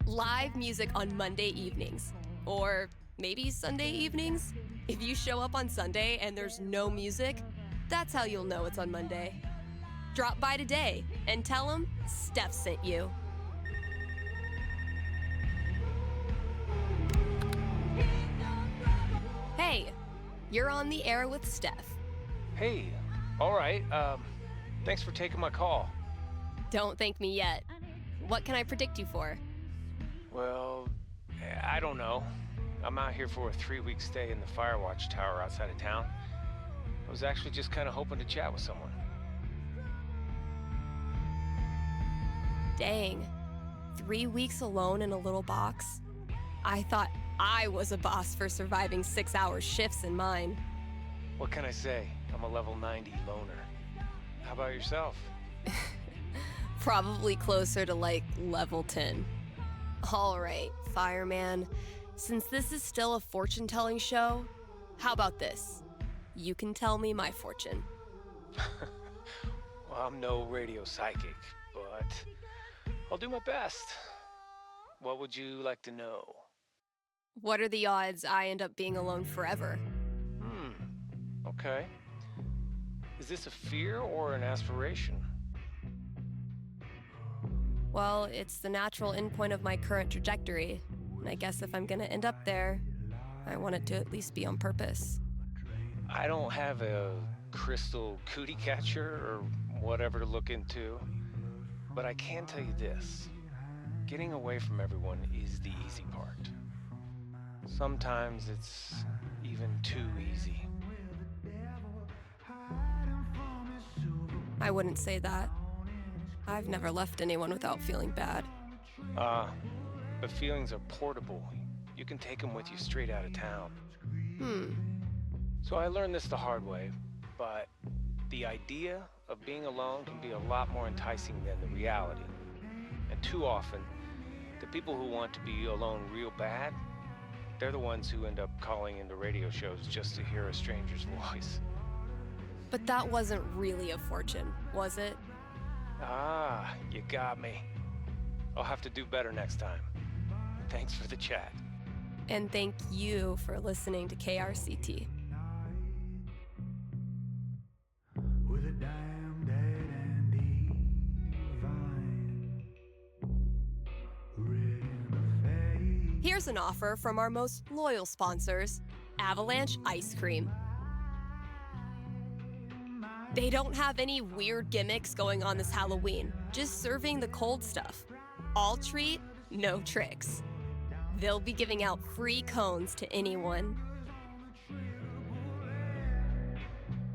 live music on Monday evenings, or maybe Sunday evenings. If you show up on Sunday and there's no music, that's how you'll know it's on Monday. Drop by today and tell them Steph sent you. Hey, you're on the air with Steph. Hey, all right. Thanks for taking my call. Don't thank me yet. What can I predict you for? Well, I don't know. I'm out here for a 3-week stay in the Firewatch Tower outside of town. I was actually just kind of hoping to chat with someone. Dang. 3 weeks alone in a little box? I thought I was a boss for surviving 6-hour shifts in mine. What can I say? I'm a level 90 loner. How about yourself? Probably closer to like level 10. All right, fireman. Since this is still a fortune-telling show, how about this? You can tell me my fortune. Well, I'm no radio psychic, but I'll do my best. What would you like to know? What are the odds I end up being alone forever? Okay. Is this a fear or an aspiration? Well, it's the natural endpoint of my current trajectory. And I guess if I'm gonna end up there, I want it to at least be on purpose. I don't have a crystal cootie catcher or whatever to look into, but I can tell you this. Getting away from everyone is the easy part. Sometimes it's even too easy. I wouldn't say that. I've never left anyone without feeling bad. But feelings are portable. You can take them with you straight out of town. So I learned this the hard way, but the idea of being alone can be a lot more enticing than the reality. And too often, the people who want to be alone real bad, they're the ones who end up calling into radio shows just to hear a stranger's voice. But that wasn't really a fortune, was it? Ah, you got me. I'll have to do better next time. Thanks for the chat. And thank you for listening to KRCT. Here's an offer from our most loyal sponsors, Avalanche Ice Cream. They don't have any weird gimmicks going on this Halloween, just serving the cold stuff. All treat, no tricks. They'll be giving out free cones to anyone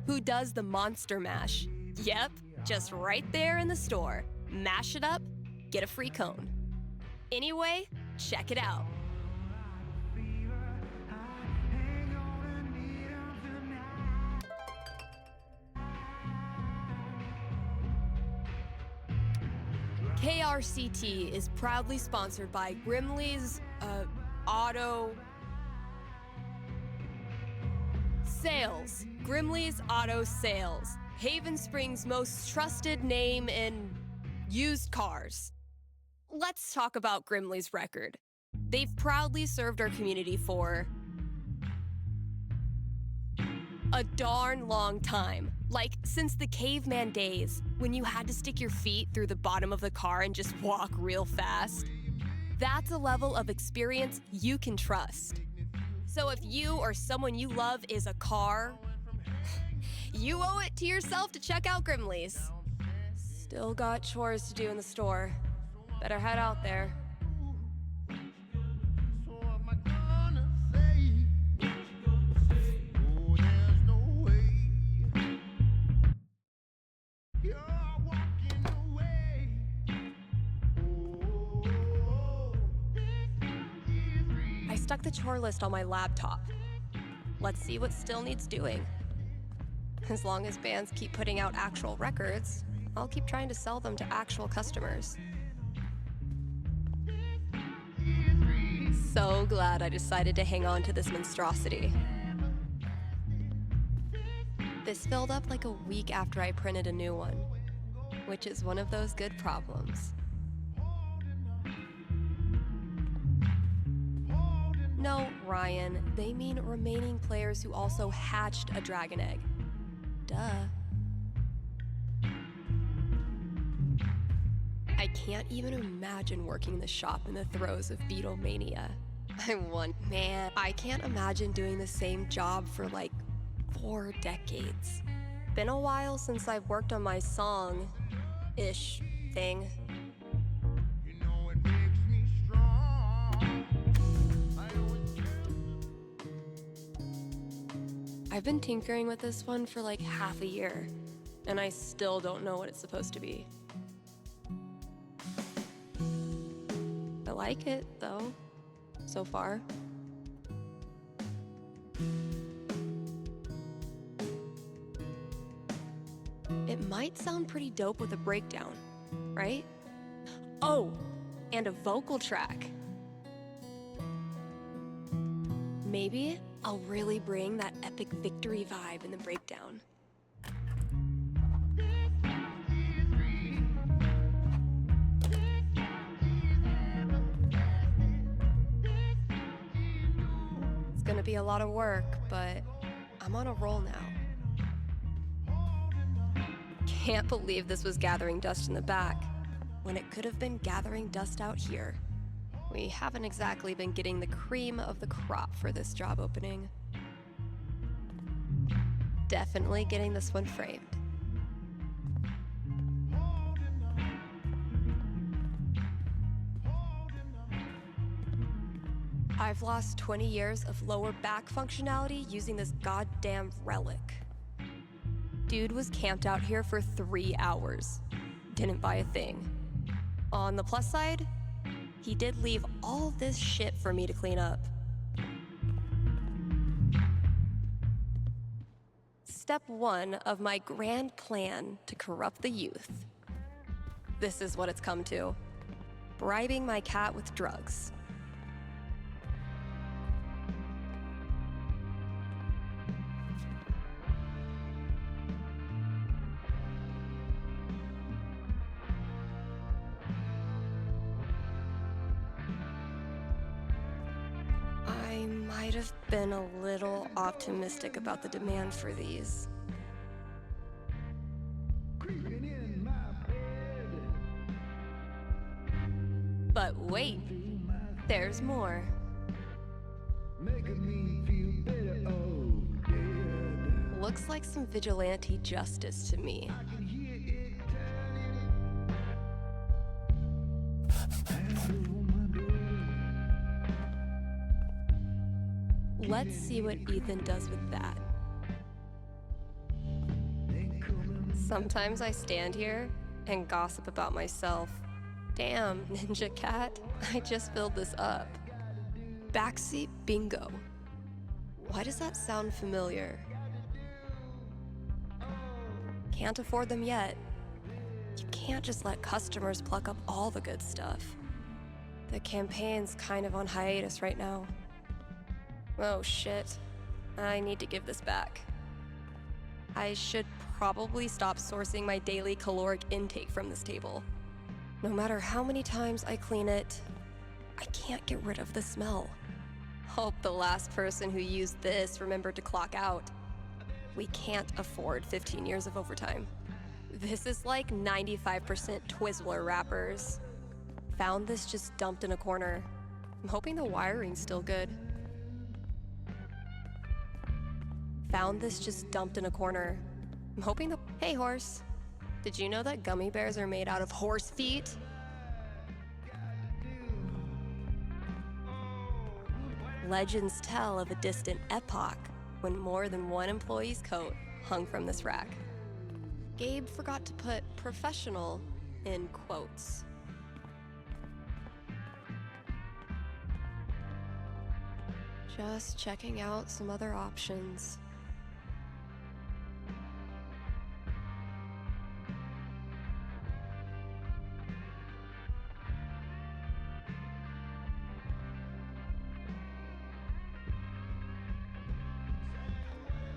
who does the Monster Mash. Yep, just right there in the store. Mash it up, get a free cone. Anyway, check it out. KRCT is proudly sponsored by Grimley's Auto Sales. Grimley's Auto Sales. Haven Springs' most trusted name in used cars. Let's talk about Grimley's record. They've proudly served our community for a darn long time. Like, since the caveman days, when you had to stick your feet through the bottom of the car and just walk real fast. That's a level of experience you can trust. So if you or someone you love is a car, you owe it to yourself to check out Grimley's. Still got chores to do in the store. Better head out there. I stuck the chore list on my laptop. Let's see what still needs doing. As long as bands keep putting out actual records, I'll keep trying to sell them to actual customers. So glad I decided to hang on to this monstrosity. This filled up like a week after I printed a new one, which is one of those good problems. No, Ryan, they mean remaining players who also hatched a dragon egg. Duh. I can't even imagine working the shop in the throes of Beatlemania. Man, I can't imagine doing the same job for like 4 decades. Been a while since I've worked on my song-ish thing. I've been tinkering with this one for like half a year, and I still don't know what it's supposed to be. I like it, though, so far. It might sound pretty dope with a breakdown, right? Oh, and a vocal track. Maybe I'll really bring that epic victory vibe in the breakdown. It's gonna be a lot of work, but I'm on a roll now. Can't believe this was gathering dust in the back, when it could have been gathering dust out here. We haven't exactly been getting the cream of the crop for this job opening. Definitely getting this one framed. I've lost 20 years of lower back functionality using this goddamn relic. Dude was camped out here for 3 hours. Didn't buy a thing. On the plus side, he did leave all this shit for me to clean up. Step 1 of my grand plan to corrupt the youth. This is what it's come to. Bribing my cat with drugs. I might have been a little optimistic about the demand for these. But wait, there's more. Looks like some vigilante justice to me. Let's see what Ethan does with that. Sometimes I stand here and gossip about myself. Damn, Ninja Cat, I just filled this up. Backseat bingo. Why does that sound familiar? Can't afford them yet. You can't just let customers pluck up all the good stuff. The campaign's kind of on hiatus right now. Oh shit, I need to give this back. I should probably stop sourcing my daily caloric intake from this table. No matter how many times I clean it, I can't get rid of the smell. Hope the last person who used this remembered to clock out. We can't afford 15 years of overtime. This is like 95% Twizzler wrappers. Found this just dumped in a corner. I'm hoping the wiring's still good. Found this just dumped in a corner. I'm hoping the— Hey horse, did you know that gummy bears are made out of horse feet? Legends tell of a distant epoch when more than one employee's coat hung from this rack. Gabe forgot to put professional in quotes. Just checking out some other options.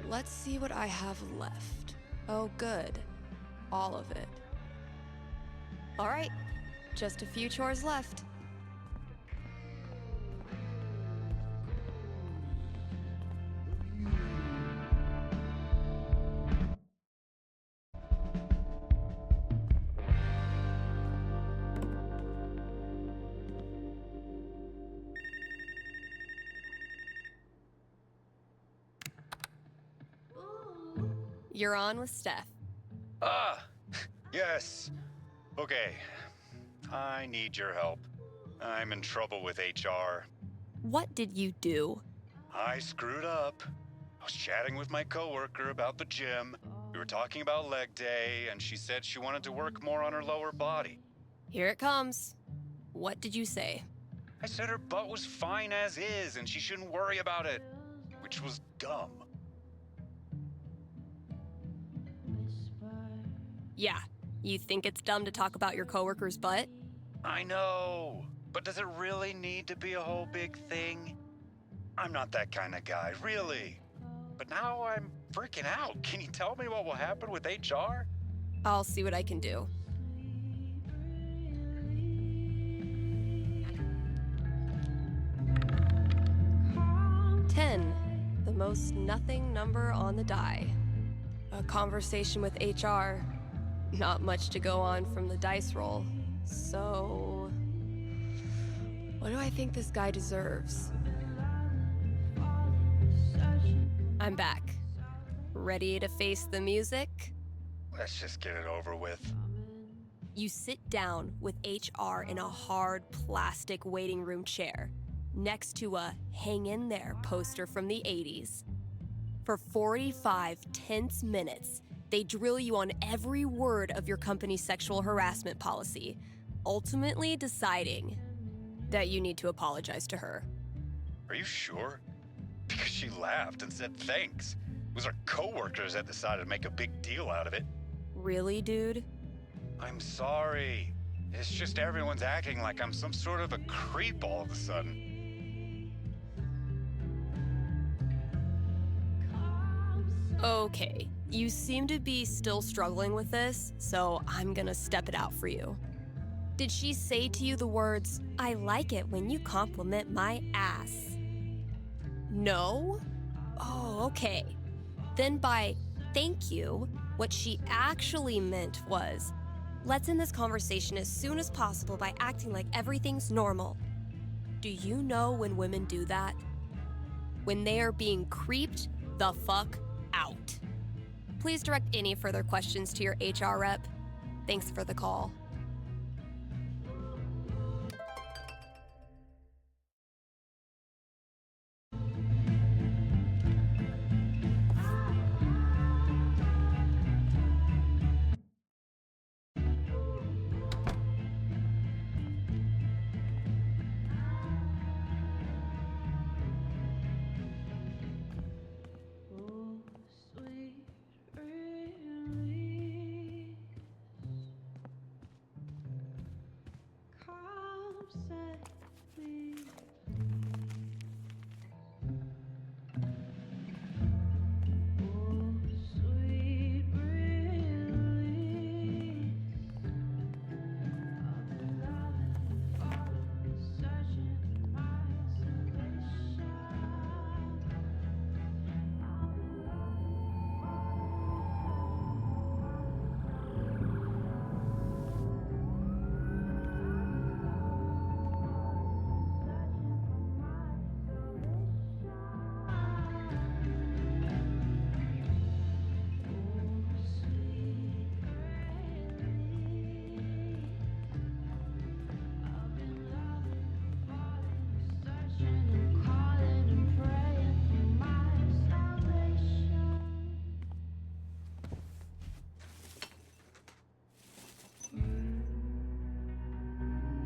Let's see what I have left. Oh, good. All of it. All right, just a few chores left. You're on with Steph. Ah, yes. Okay, I need your help. I'm in trouble with HR. What did you do? I screwed up. I was chatting with my coworker about the gym. We were talking about leg day, and she said she wanted to work more on her lower body. Here it comes. What did you say? I said her butt was fine as is, and she shouldn't worry about it, which was dumb. Yeah, You think it's dumb to talk about your coworker's butt? I know, but does it really need to be a whole big thing? I'm not that kind of guy, really. But now I'm freaking out. Can you tell me what will happen with HR? I'll see what I can do. Ten, the most nothing number on the die. A conversation with HR. Not much to go on from the dice roll. So, what do I think this guy deserves? I'm back. Ready to face the music? Let's just get it over with. You sit down with HR in a hard plastic waiting room chair next to a Hang In There poster from the 80s. For 45 tense minutes, they drill you on every word of your company's sexual harassment policy, ultimately deciding that you need to apologize to her. Are you sure? Because she laughed and said thanks. It was our coworkers that decided to make a big deal out of it. Really, dude? I'm sorry. It's just everyone's acting like I'm some sort of a creep all of a sudden. Okay, you seem to be still struggling with this, so I'm gonna step it out for you. Did she say to you the words, "I like it when you compliment my ass"? No? Oh, okay. Then by thank you, what she actually meant was, let's end this conversation as soon as possible by acting like everything's normal. Do you know when women do that? When they are being creeped the fuck out. Please direct any further questions to your HR rep. Thanks for the call.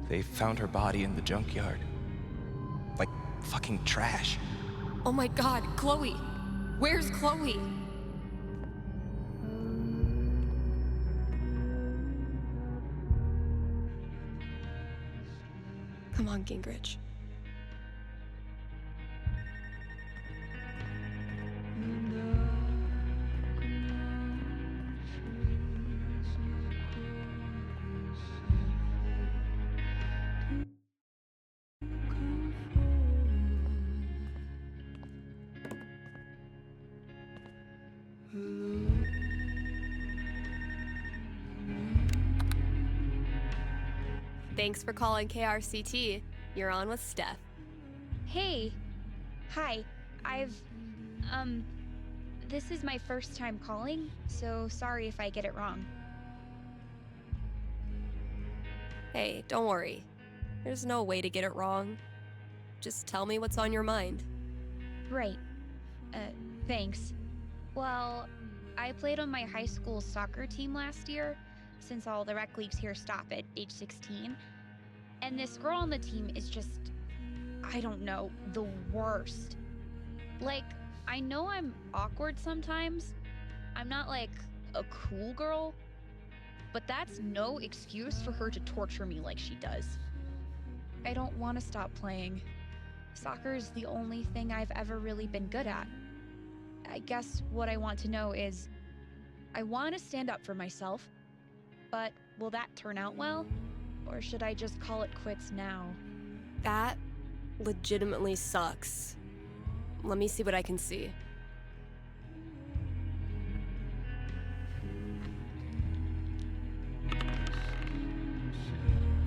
They found her body in the junkyard. Like fucking trash. Oh my god, Chloe! Where's Chloe? Come on, Gingrich. Thanks for calling KRCT. You're on with Steph. Hey. Hi. This is my first time calling, so sorry if I get it wrong. Hey, don't worry. There's no way to get it wrong. Just tell me what's on your mind. Right. Thanks. Well, I played on my high school soccer team last year, since all the rec leagues here stop at age 16. And this girl on the team is just, I don't know, the worst. Like, I know I'm awkward sometimes. I'm not like a cool girl, but that's no excuse for her to torture me like she does. I don't want to stop playing. Soccer's the only thing I've ever really been good at. I guess what I want to know is, I want to stand up for myself, but will that turn out well? Or should I just call it quits now? That legitimately sucks. Let me see what I can see.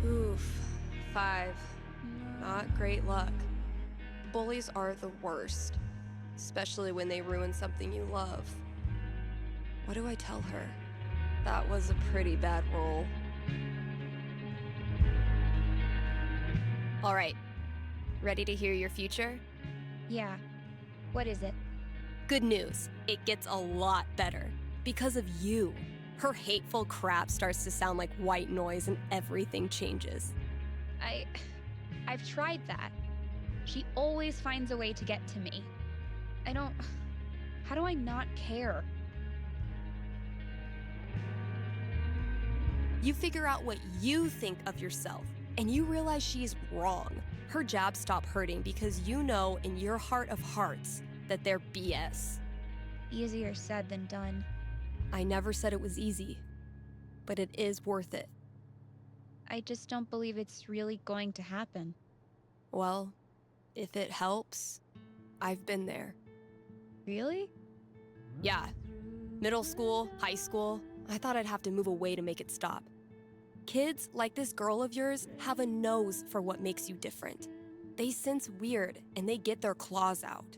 Oof, 5. Not great luck. Bullies are the worst, especially when they ruin something you love. What do I tell her? That was a pretty bad roll. All right, ready to hear your future? Yeah. What is it? Good news, it gets a lot better. Because of you. Her hateful crap starts to sound like white noise and everything changes. I've tried that. She always finds a way to get to me. How do I not care? You figure out what you think of yourself, and you realize she's wrong. Her jabs stop hurting because you know in your heart of hearts that they're BS. Easier said than done. I never said it was easy, but it is worth it. I just don't believe it's really going to happen. Well, if it helps, I've been there. Really? Yeah. Middle school, high school, I thought I'd have to move away to make it stop. Kids like this girl of yours have a nose for what makes you different. They sense weird and they get their claws out.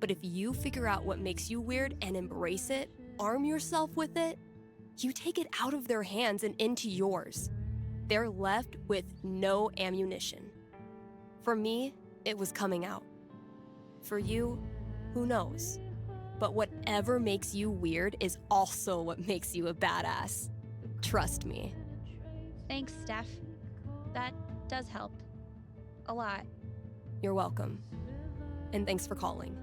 But if you figure out what makes you weird and embrace it, arm yourself with it, you take it out of their hands and into yours. They're left with no ammunition. For me, it was coming out. For you, who knows? But whatever makes you weird is also what makes you a badass. Trust me. Thanks, Steph. That does help. A lot. You're welcome. And thanks for calling.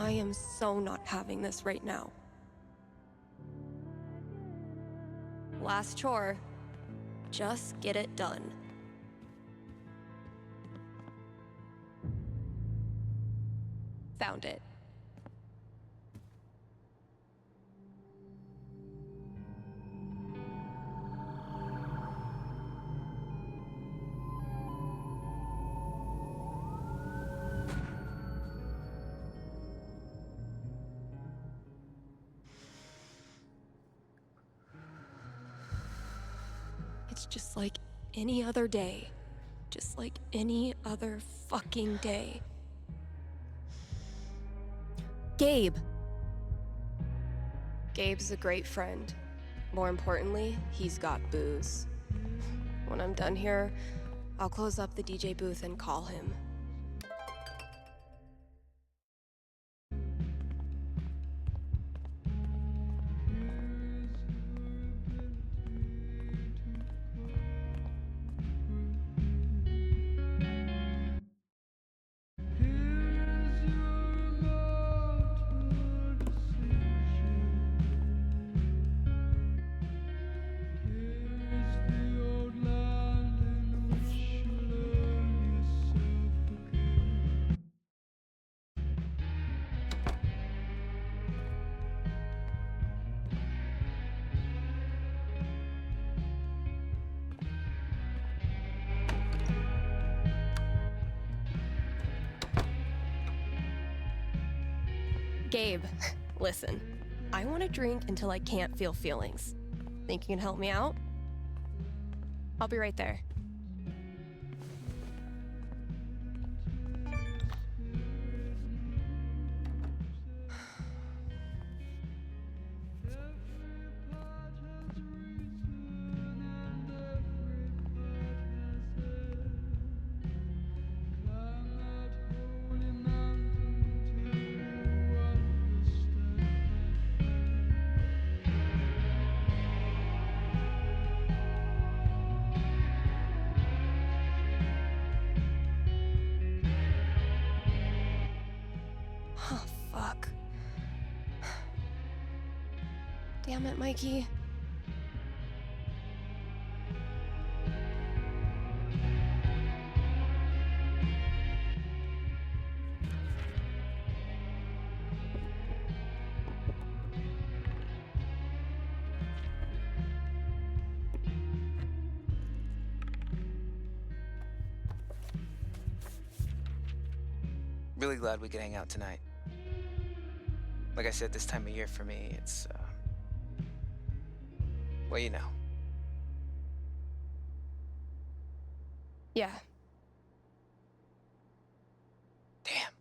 I am so not having this right now. Last chore. Just get it done. Found it. It's just like any other day. Just like any other fucking day. Gabe! Gabe's a great friend. More importantly, he's got booze. When I'm done here, I'll close up the DJ booth and call him. Gabe, listen. I want to drink until I can't feel feelings. Think you can help me out? I'll be right there. Oh, fuck. Damn it, Mikey. Really glad we could hang out tonight. Like I said, this time of year for me, it's, well, you know. Yeah. Damn.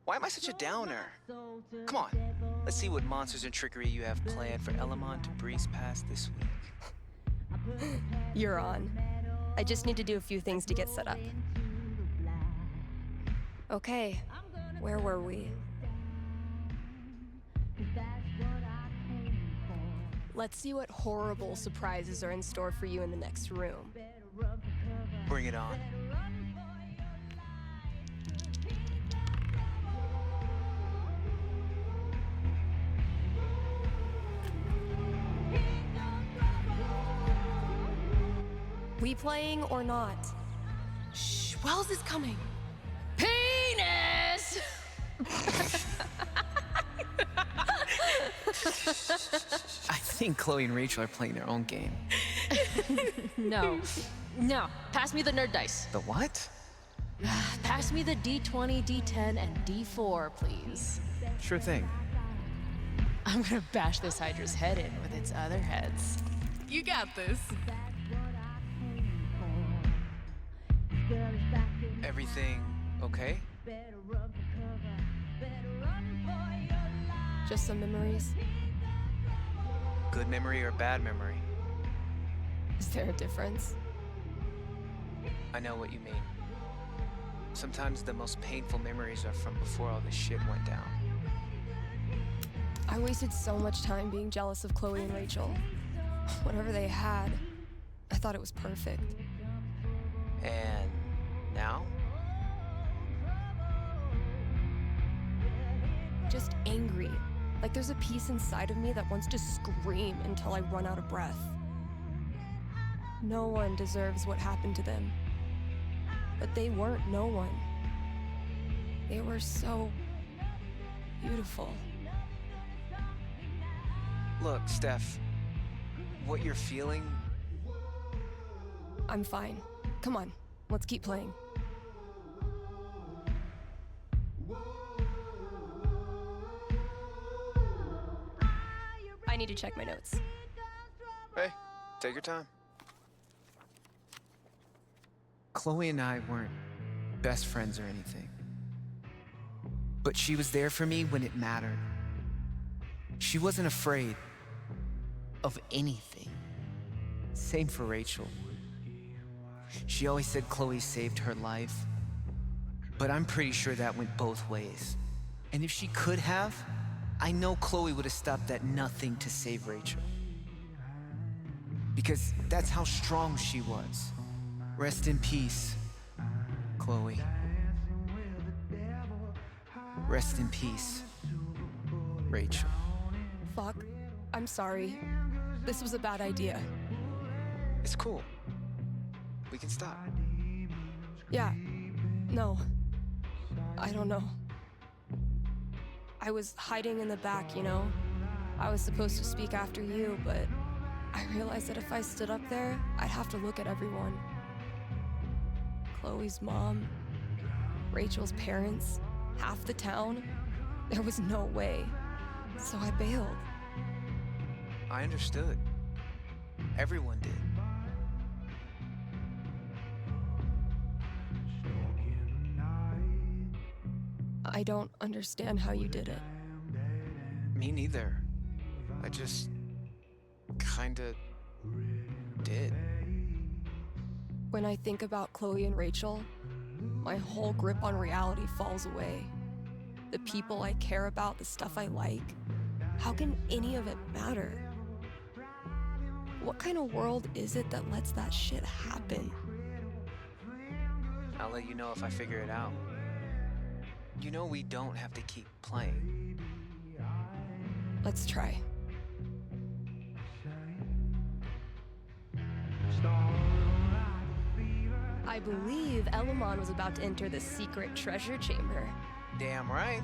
Why am I such a downer? Come on. Let's see what monsters and trickery you have planned for Elamon to breeze past this week. You're on. I just need to do a few things to get set up. Okay, where were we? Let's see what horrible surprises are in store for you in the next room. Bring it on. We playing or not? Shh, Wells is coming. Penis! I think Chloe and Rachel are playing their own game. No. No. Pass me the nerd dice. The what? Pass me the D20, D10, and D4, please. Sure thing. I'm gonna bash this Hydra's head in with its other heads. You got this. Everything okay? Just some memories. Good memory or bad memory? Is there a difference? I know what you mean. Sometimes the most painful memories are from before all this shit went down. I wasted so much time being jealous of Chloe and Rachel. Whatever they had, I thought it was perfect. And now? Just angry. Like there's a piece inside of me that wants to scream until I run out of breath. No one deserves what happened to them. But they weren't no one. They were so beautiful. Look, Steph, what you're feeling... I'm fine. Come on, let's keep playing. I need to check my notes. Hey, take your time. Chloe and I weren't best friends or anything. But she was there for me when it mattered. She wasn't afraid of anything. Same for Rachel. She always said Chloe saved her life, but I'm pretty sure that went both ways. And if she could have, I know Chloe would have stopped at nothing to save Rachel. Because that's how strong she was. Rest in peace, Chloe. Rest in peace, Rachel. Fuck, I'm sorry. This was a bad idea. It's cool. We can stop. Yeah, no. I don't know. I was hiding in the back, you know? I was supposed to speak after you, but I realized that if I stood up there, I'd have to look at everyone. Chloe's mom, Rachel's parents, half the town. There was no way. So I bailed. I understood. Everyone did. I don't understand how you did it. Me neither. I just kinda did. When I think about Chloe and Rachel, my whole grip on reality falls away. The people I care about, the stuff I like. How can any of it matter? What kind of world is it that lets that shit happen? I'll let you know if I figure it out. You know we don't have to keep playing. Let's try. I believe Elamon was about to enter the secret treasure chamber. Damn right.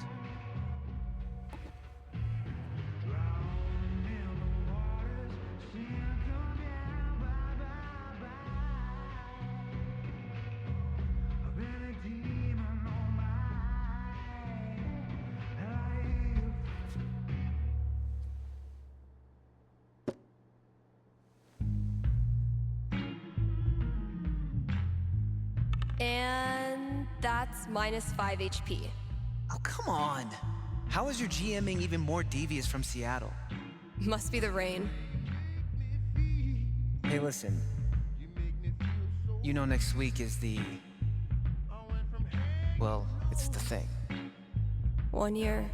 And that's minus 5 HP. Oh, come on. How is your GMing even more devious from Seattle? Must be the rain. Hey, listen. You know next week is the... Well, it's the thing. 1 year.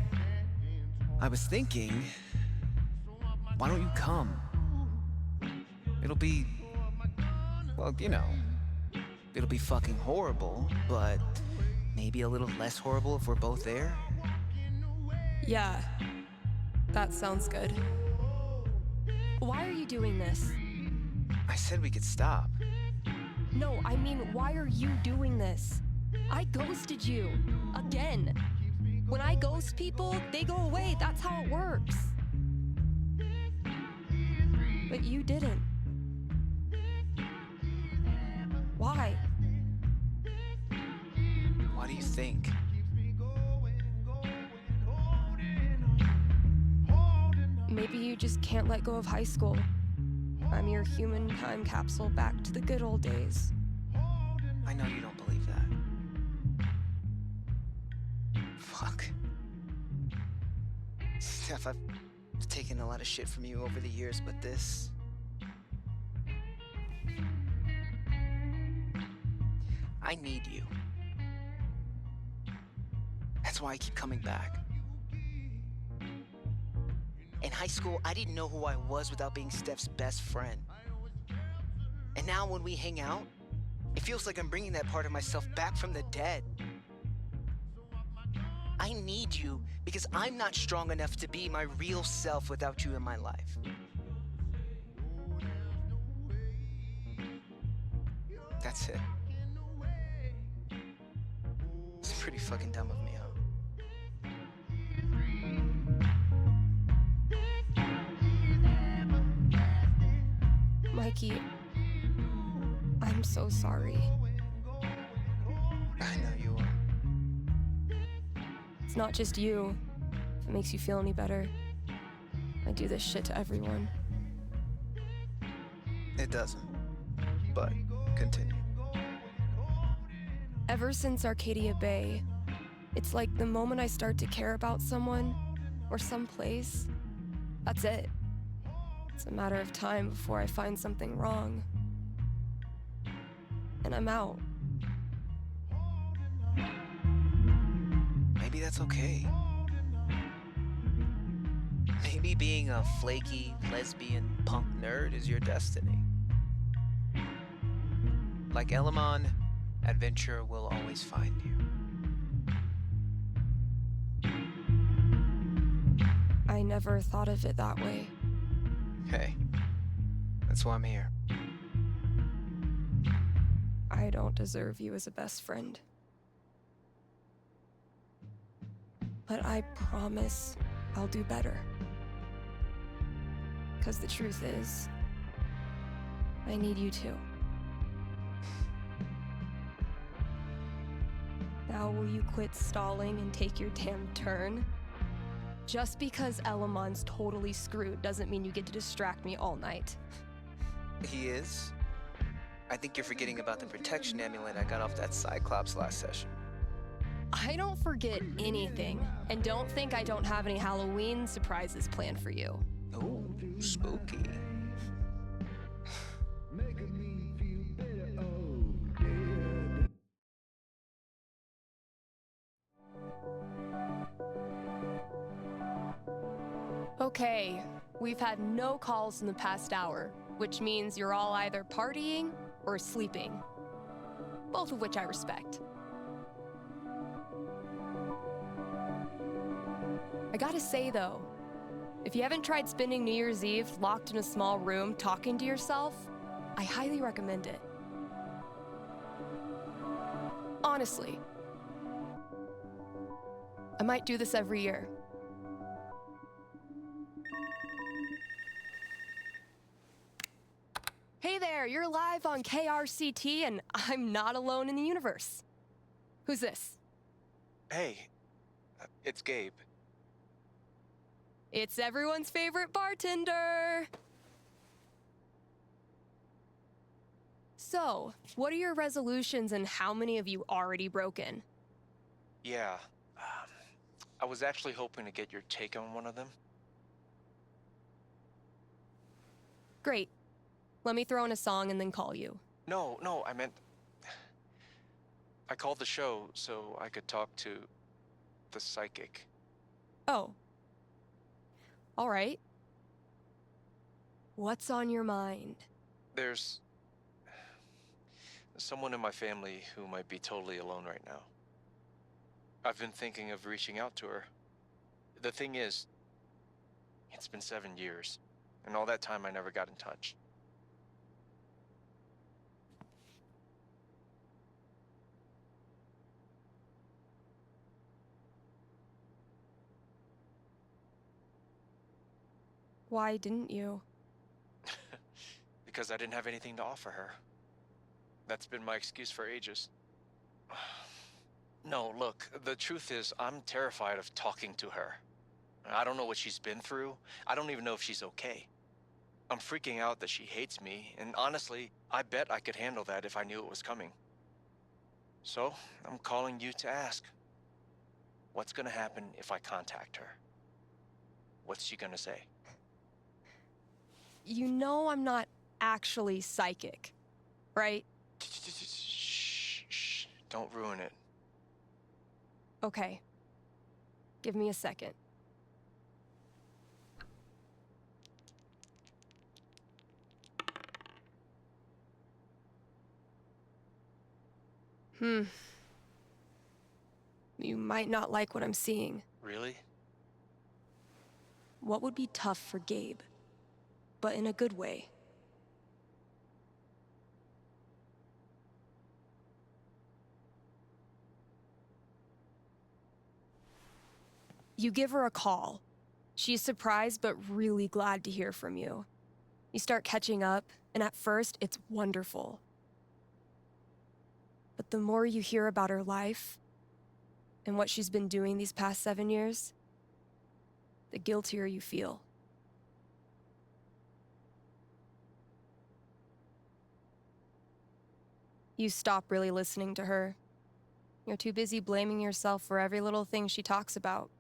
I was thinking... Why don't you come? It'll be... Well, you know... It'll be fucking horrible, but... Maybe a little less horrible if we're both there? Yeah. That sounds good. Why are you doing this? I said we could stop. No, I mean, why are you doing this? I ghosted you. Again. When I ghost people, they go away. That's how it works. But you didn't. Why? What do you think? Maybe you just can't let go of high school. I'm your human time capsule back to the good old days. I know you don't believe that. Fuck. Steph, I've taken a lot of shit from you over the years, but this... I need you. That's why I keep coming back. In high school, I didn't know who I was without being Steph's best friend. And now when we hang out, it feels like I'm bringing that part of myself back from the dead. I need you because I'm not strong enough to be my real self without you in my life. That's it. It's pretty fucking dumb of me, huh? Mikey, I'm so sorry. I know you are. It's not just you. If it makes you feel any better. I do this shit to everyone. It doesn't. But continue. Ever since Arcadia Bay, it's like the moment I start to care about someone or someplace, that's it. It's a matter of time before I find something wrong. And I'm out. Maybe that's okay. Maybe being a flaky, lesbian, punk nerd is your destiny. Like Elamon, adventure will always find you. I never thought of it that way. Hey, that's why I'm here. I don't deserve you as a best friend. But I promise I'll do better. 'Cause the truth is, I need you too. Now will you quit stalling and take your damn turn? Just because Elamon's totally screwed doesn't mean you get to distract me all night. He is? I think you're forgetting about the protection amulet I got off that Cyclops last session. I don't forget anything, and don't think I don't have any Halloween surprises planned for you. Oh, spooky. Okay, we've had no calls in the past hour, which means you're all either partying or sleeping. Both of which I respect. I gotta say though, if you haven't tried spending New Year's Eve locked in a small room talking to yourself, I highly recommend it. Honestly. I might do this every year. Hey there, you're live on KRCT and I'm not alone in the universe. Who's this? Hey, it's Gabe. It's everyone's favorite bartender. So, what are your resolutions and how many have you already broken? Yeah, I was actually hoping to get your take on one of them. Great. Let me throw in a song and then call you. No, I meant... I called the show so I could talk to the psychic. Oh. All right. What's on your mind? There's someone in my family who might be totally alone right now. I've been thinking of reaching out to her. The thing is, it's been 7 years, and all that time I never got in touch. Why didn't you? Because I didn't have anything to offer her. That's been my excuse for ages. No, look, the truth is, I'm terrified of talking to her. I don't know what she's been through. I don't even know if she's okay. I'm freaking out that she hates me, and honestly, I bet I could handle that if I knew it was coming. So, I'm calling you to ask. What's gonna happen if I contact her? What's she gonna say? You know I'm not actually psychic, right? Shh. Don't ruin it. Okay. Give me a second. You might not like what I'm seeing. Really? What would be tough for Gabe, but in a good way. You give her a call. She's surprised but really glad to hear from you. You start catching up, and at first, it's wonderful. But the more you hear about her life, and what she's been doing these past 7 years, the guiltier you feel. You stop really listening to her. You're too busy blaming yourself for every little thing she talks about.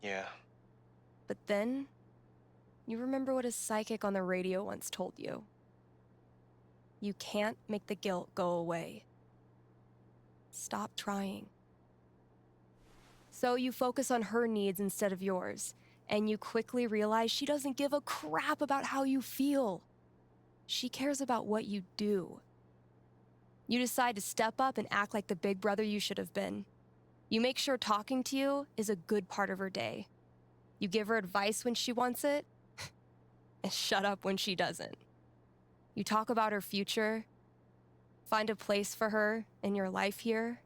Yeah. But then, you remember what a psychic on the radio once told you. You can't make the guilt go away. Stop trying. So you focus on her needs instead of yours, and you quickly realize she doesn't give a crap about how you feel. She cares about what you do. You decide to step up and act like the big brother you should have been. You make sure talking to you is a good part of her day. You give her advice when she wants it, and shut up when she doesn't. You talk about her future, find a place for her in your life here.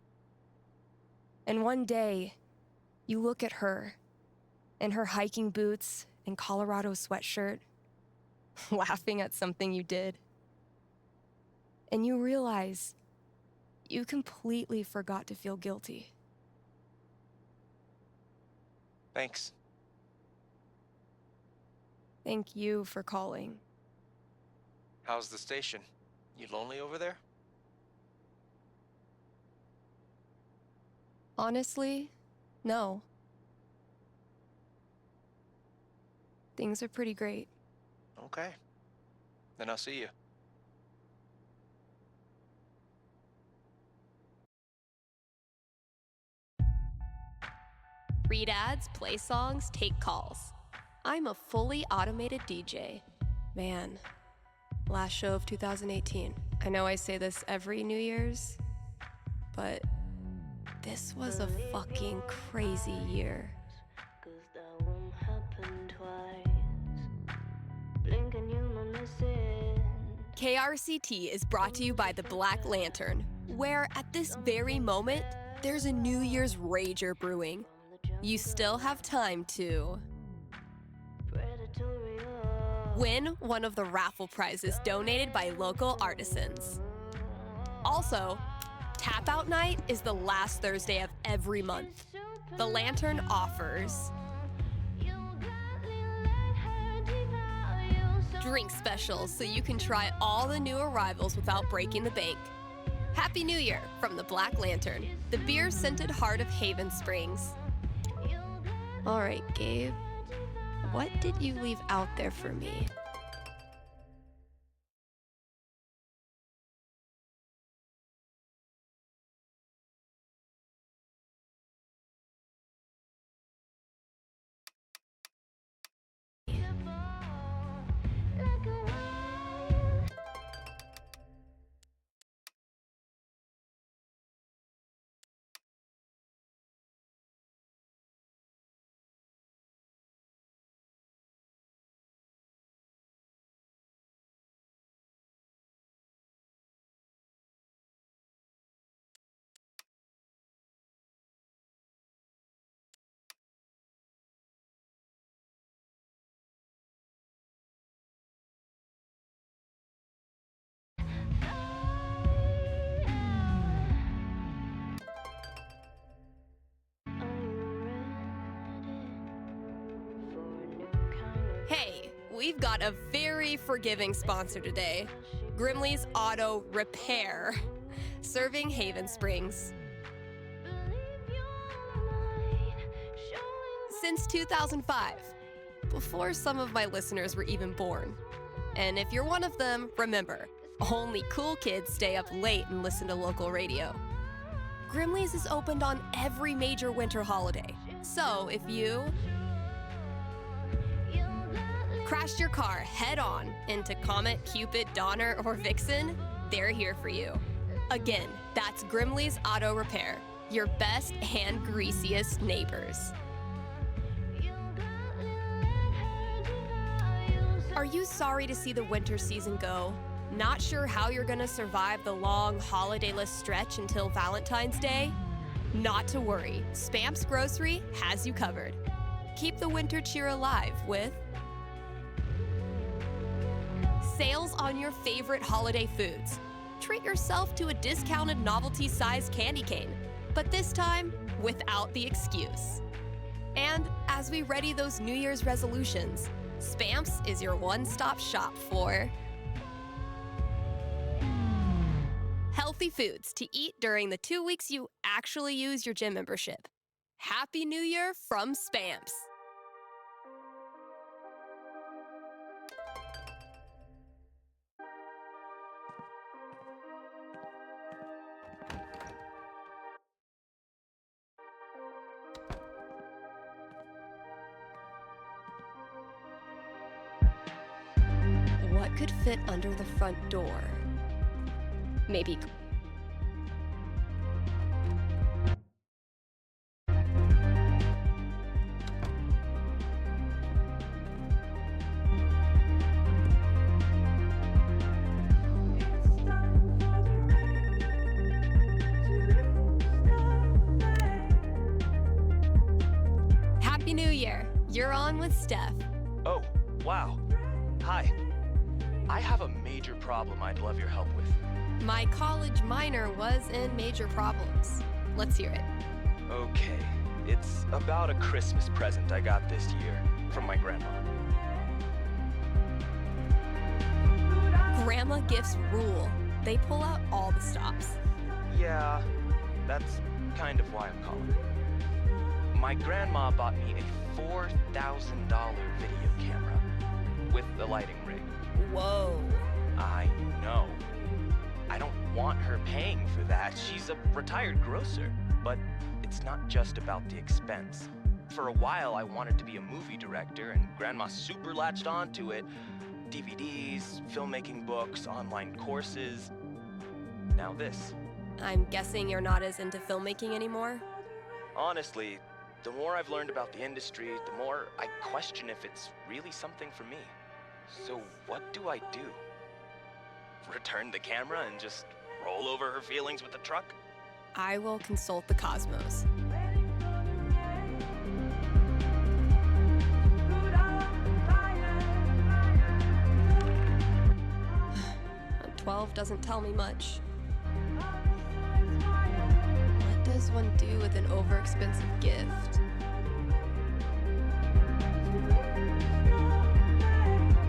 And one day, you look at her in her hiking boots and Colorado sweatshirt, laughing at something you did. And you realize You completely forgot to feel guilty. Thanks. Thank you for calling. How's the station? You lonely over there? Honestly, no. Things are pretty great. Okay. Then I'll see you. Read ads, play songs, take calls. I'm a fully automated DJ. Man, last show of 2018. I know I say this every New Year's, but this was a fucking crazy year. KRCT is brought to you by the Black Lantern, where at this very moment, there's a New Year's rager brewing. You still have time to win one of the raffle prizes donated by local artisans. Also, Tap Out Night is the last Thursday of every month. The Lantern offers drink specials so you can try all the new arrivals without breaking the bank. Happy New Year from the Black Lantern, the beer-scented heart of Haven Springs. All right, Gabe, what did you leave out there for me? Hey, we've got a very forgiving sponsor today, Grimley's Auto Repair, serving Haven Springs. Since 2005, before some of my listeners were even born. And if you're one of them, remember, only cool kids stay up late and listen to local radio. Grimley's is opened on every major winter holiday, so if you crashed your car head-on into Comet, Cupid, Donner, or Vixen, they're here for you. Again, that's Grimley's Auto Repair, your best and greasiest neighbors. Are you sorry to see the winter season go? Not sure how you're gonna survive the long holidayless stretch until Valentine's Day? Not to worry, Spamps Grocery has you covered. Keep the winter cheer alive with sales on your favorite holiday foods. Treat yourself to a discounted novelty-sized candy cane, but this time without the excuse. And as we ready those New Year's resolutions, Spamps is your one-stop shop for healthy foods to eat during the 2 weeks you actually use your gym membership. Happy New Year from Spamps. What could fit under the front door? Maybe Happy New Year. You're on with Steph. Oh, wow. Hi. I have a major problem I'd love your help with. My college minor was in major problems. Let's hear it. Okay, it's about a Christmas present I got this year from my grandma. Grandma gifts rule. They pull out all the stops. Yeah, that's kind of why I'm calling. My grandma bought me a $4,000 video camera with the lighting rig. Whoa. I know. I don't want her paying for that. She's a retired grocer. But it's not just about the expense. For a while, I wanted to be a movie director, and Grandma super latched onto it. DVDs, filmmaking books, online courses. Now this. I'm guessing you're not as into filmmaking anymore? Honestly, the more I've learned about the industry, the more I question if it's really something for me. So what do I do? Return the camera and just roll over her feelings with the truck? I will consult the cosmos. 12 doesn't tell me much. What does one do with an overexpensive gift?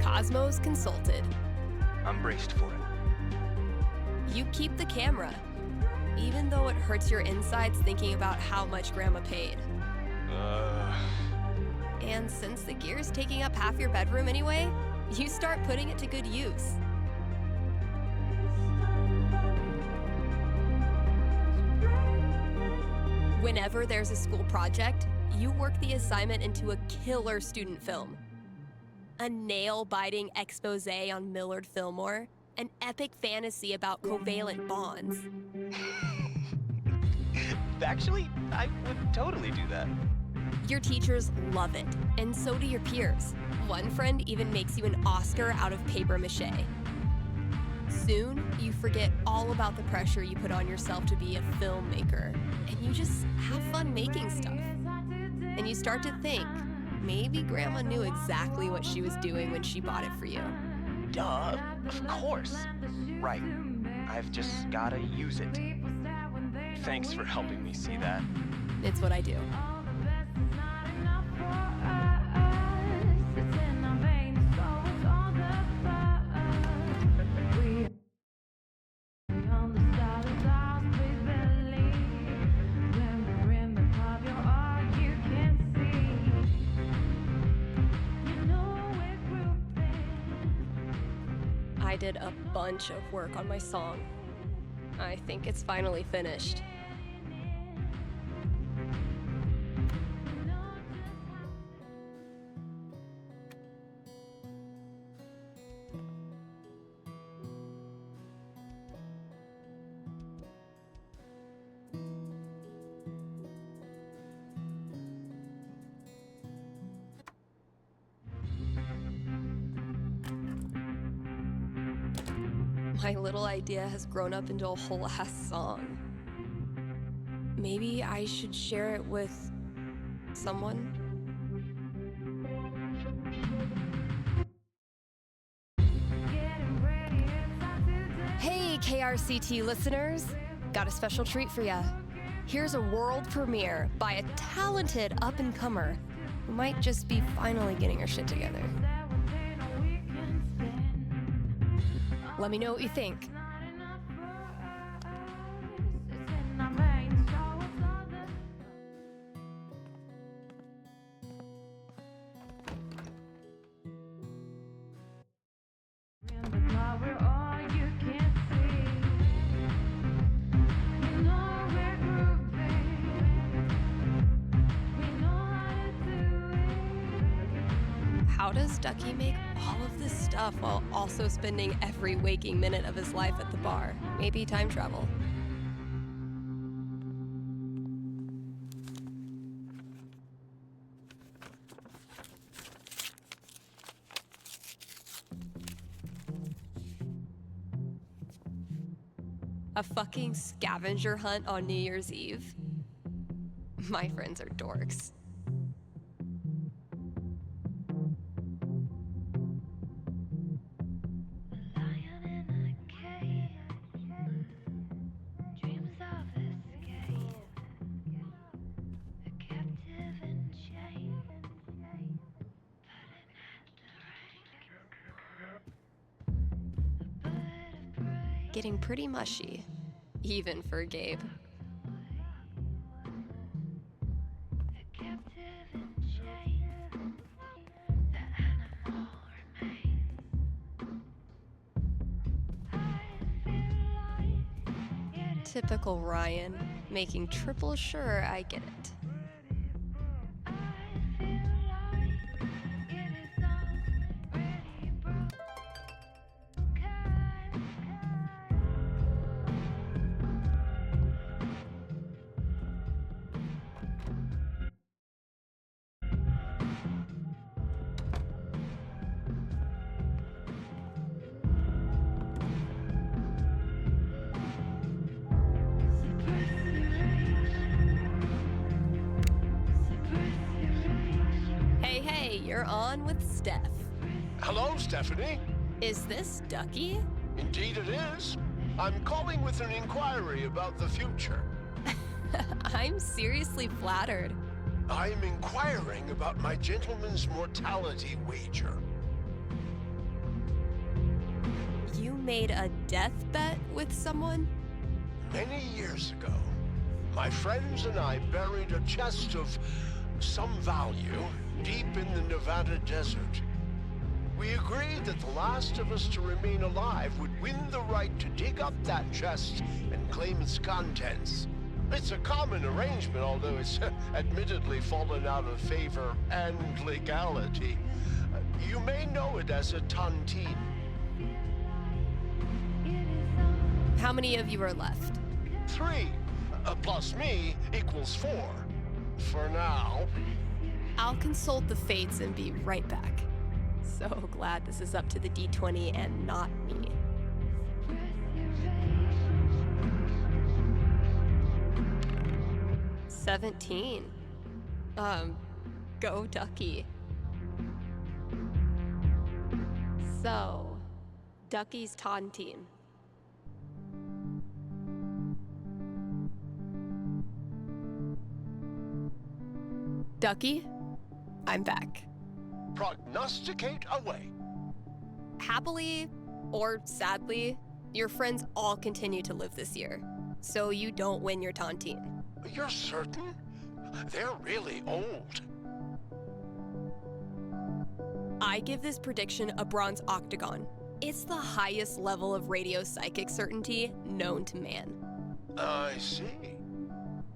Cosmos consulted. I'm braced for it. You keep the camera, even though it hurts your insides thinking about how much Grandma paid. And since the gear's taking up half your bedroom anyway, you start putting it to good use. Whenever there's a school project, you work the assignment into a killer student film. A nail-biting expose on Millard Fillmore, an epic fantasy about covalent bonds. Actually, I would totally do that. Your teachers love it, and so do your peers. One friend even makes you an Oscar out of paper mache. Soon, you forget all about the pressure you put on yourself to be a filmmaker, and you just have fun making stuff. And you start to think, maybe Grandma knew exactly what she was doing when she bought it for you. Duh, of course. Right. I've just gotta use it. Thanks for helping me see that. It's what I do. I did a bunch of work on my song. I think it's finally finished. My little idea has grown up into a whole ass song. Maybe I should share it with someone? Hey, KRCT listeners! Got a special treat for ya. Here's a world premiere by a talented up-and-comer who might just be finally getting her shit together. Let me know what you think. How does Ducky make all of this stuff while also spending every waking minute of his life at the bar? Maybe time travel. A fucking scavenger hunt on New Year's Eve? My friends are dorks. getting pretty mushy, even for Gabe. Typical Ryan, making triple sure I get it. Hey, you're on with Steph. Hello, Stephanie. Is this Ducky? Indeed it is. I'm calling with an inquiry about the future. I'm seriously flattered. I'm inquiring about my gentleman's mortality wager. You made a death bet with someone? Many years ago, my friends and I buried a chest of some value deep in the Nevada desert. We agreed that the last of us to remain alive would win the right to dig up that chest and claim its contents. It's a common arrangement, although it's admittedly fallen out of favor and legality. You may know it as a tontine. How many of you are left? 3, plus me equals 4. For now. I'll consult the fates and be right back. So glad this is up to the D20 and not me. $17. Go Ducky. So, Ducky's tontine. Ducky, I'm back. Prognosticate away. Happily, or sadly, your friends all continue to live this year, so you don't win your tontine. You're certain? They're really old. I give this prediction a bronze octagon. It's the highest level of radio psychic certainty known to man. I see.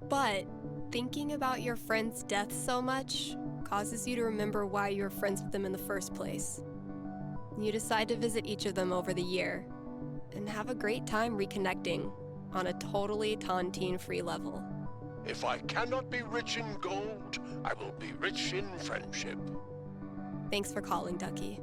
But thinking about your friend's death so much causes you to remember why you were friends with them in the first place. You decide to visit each of them over the year and have a great time reconnecting on a totally tontine-free level. If I cannot be rich in gold, I will be rich in friendship. Thanks for calling, Ducky.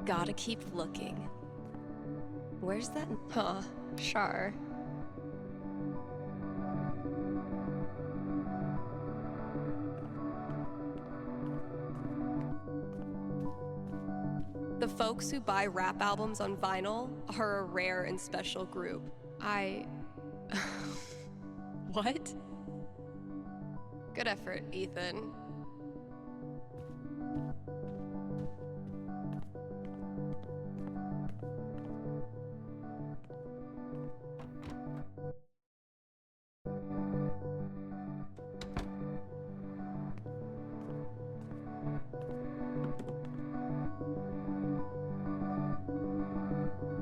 Gotta keep looking. Where's that? Huh, sure. The folks who buy rap albums on vinyl are a rare and special group. What? Good effort, Ethan.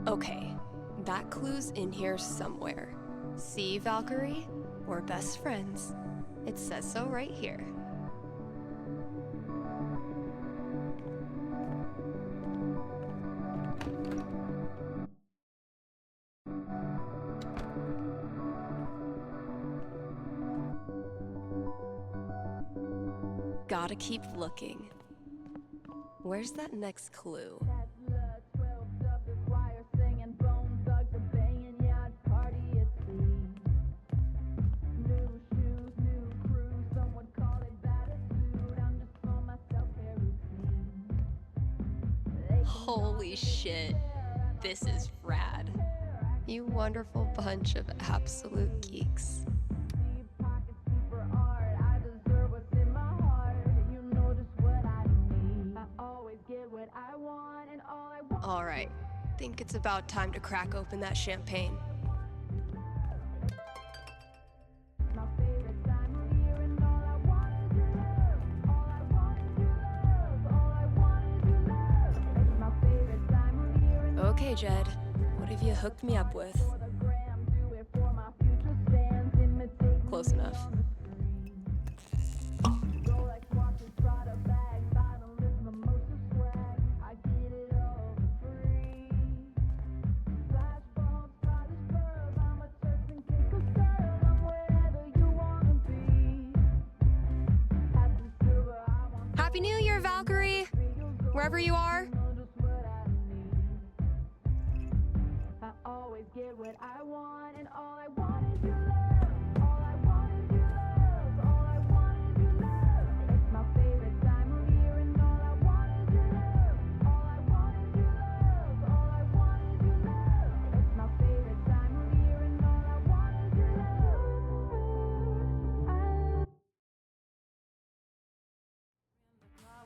Okay, that clue's in here somewhere. See, Valkyrie? We're best friends. It says so right here. Gotta keep looking. Where's that next clue? Holy shit, this is rad. You wonderful bunch of absolute geeks. All right, think it's about time to crack open that champagne. Okay, Jed, what have you hooked me up with? Close enough. Happy New Year, Valkyrie! Wherever you are. I always get what I want, and all I want is your love. All I want is your love. All I want is your love. It's my favorite time of year, and all I want is your love. All I want is your love. All I want is your love. It's my favorite time of year, and all I want is your love.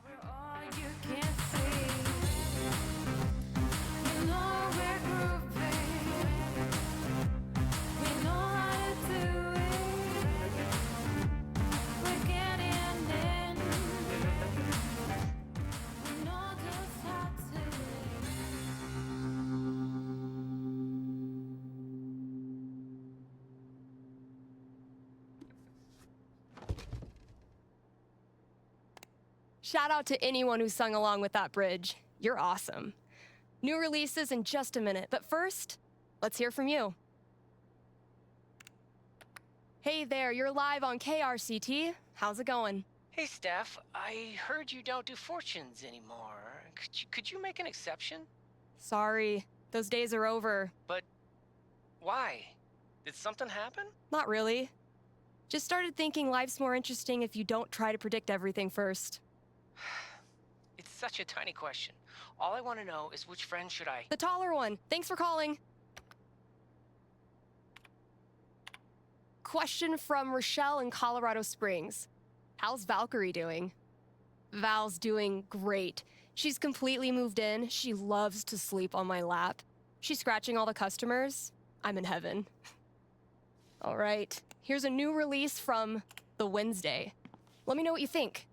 We're all you can see. You know we're grooving. We know how to do it. We're getting in. We know just how to. Shout out to anyone who sung along with that bridge. You're awesome. New releases in just a minute, but first, let's hear from you. Hey there, you're live on KRCT. How's it going? Hey, Steph, I heard you don't do fortunes anymore. Could you make an exception? Sorry, those days are over. But why? Did something happen? Not really. Just started thinking life's more interesting if you don't try to predict everything first. It's such a tiny question. All I want to know is which friend should I... The taller one. Thanks for calling. Question from Rochelle in Colorado Springs. How's Valkyrie doing? Val's doing great. She's completely moved in. She loves to sleep on my lap. She's scratching all the customers. I'm in heaven. All right, here's a new release from The Wednesday. Let me know what you think.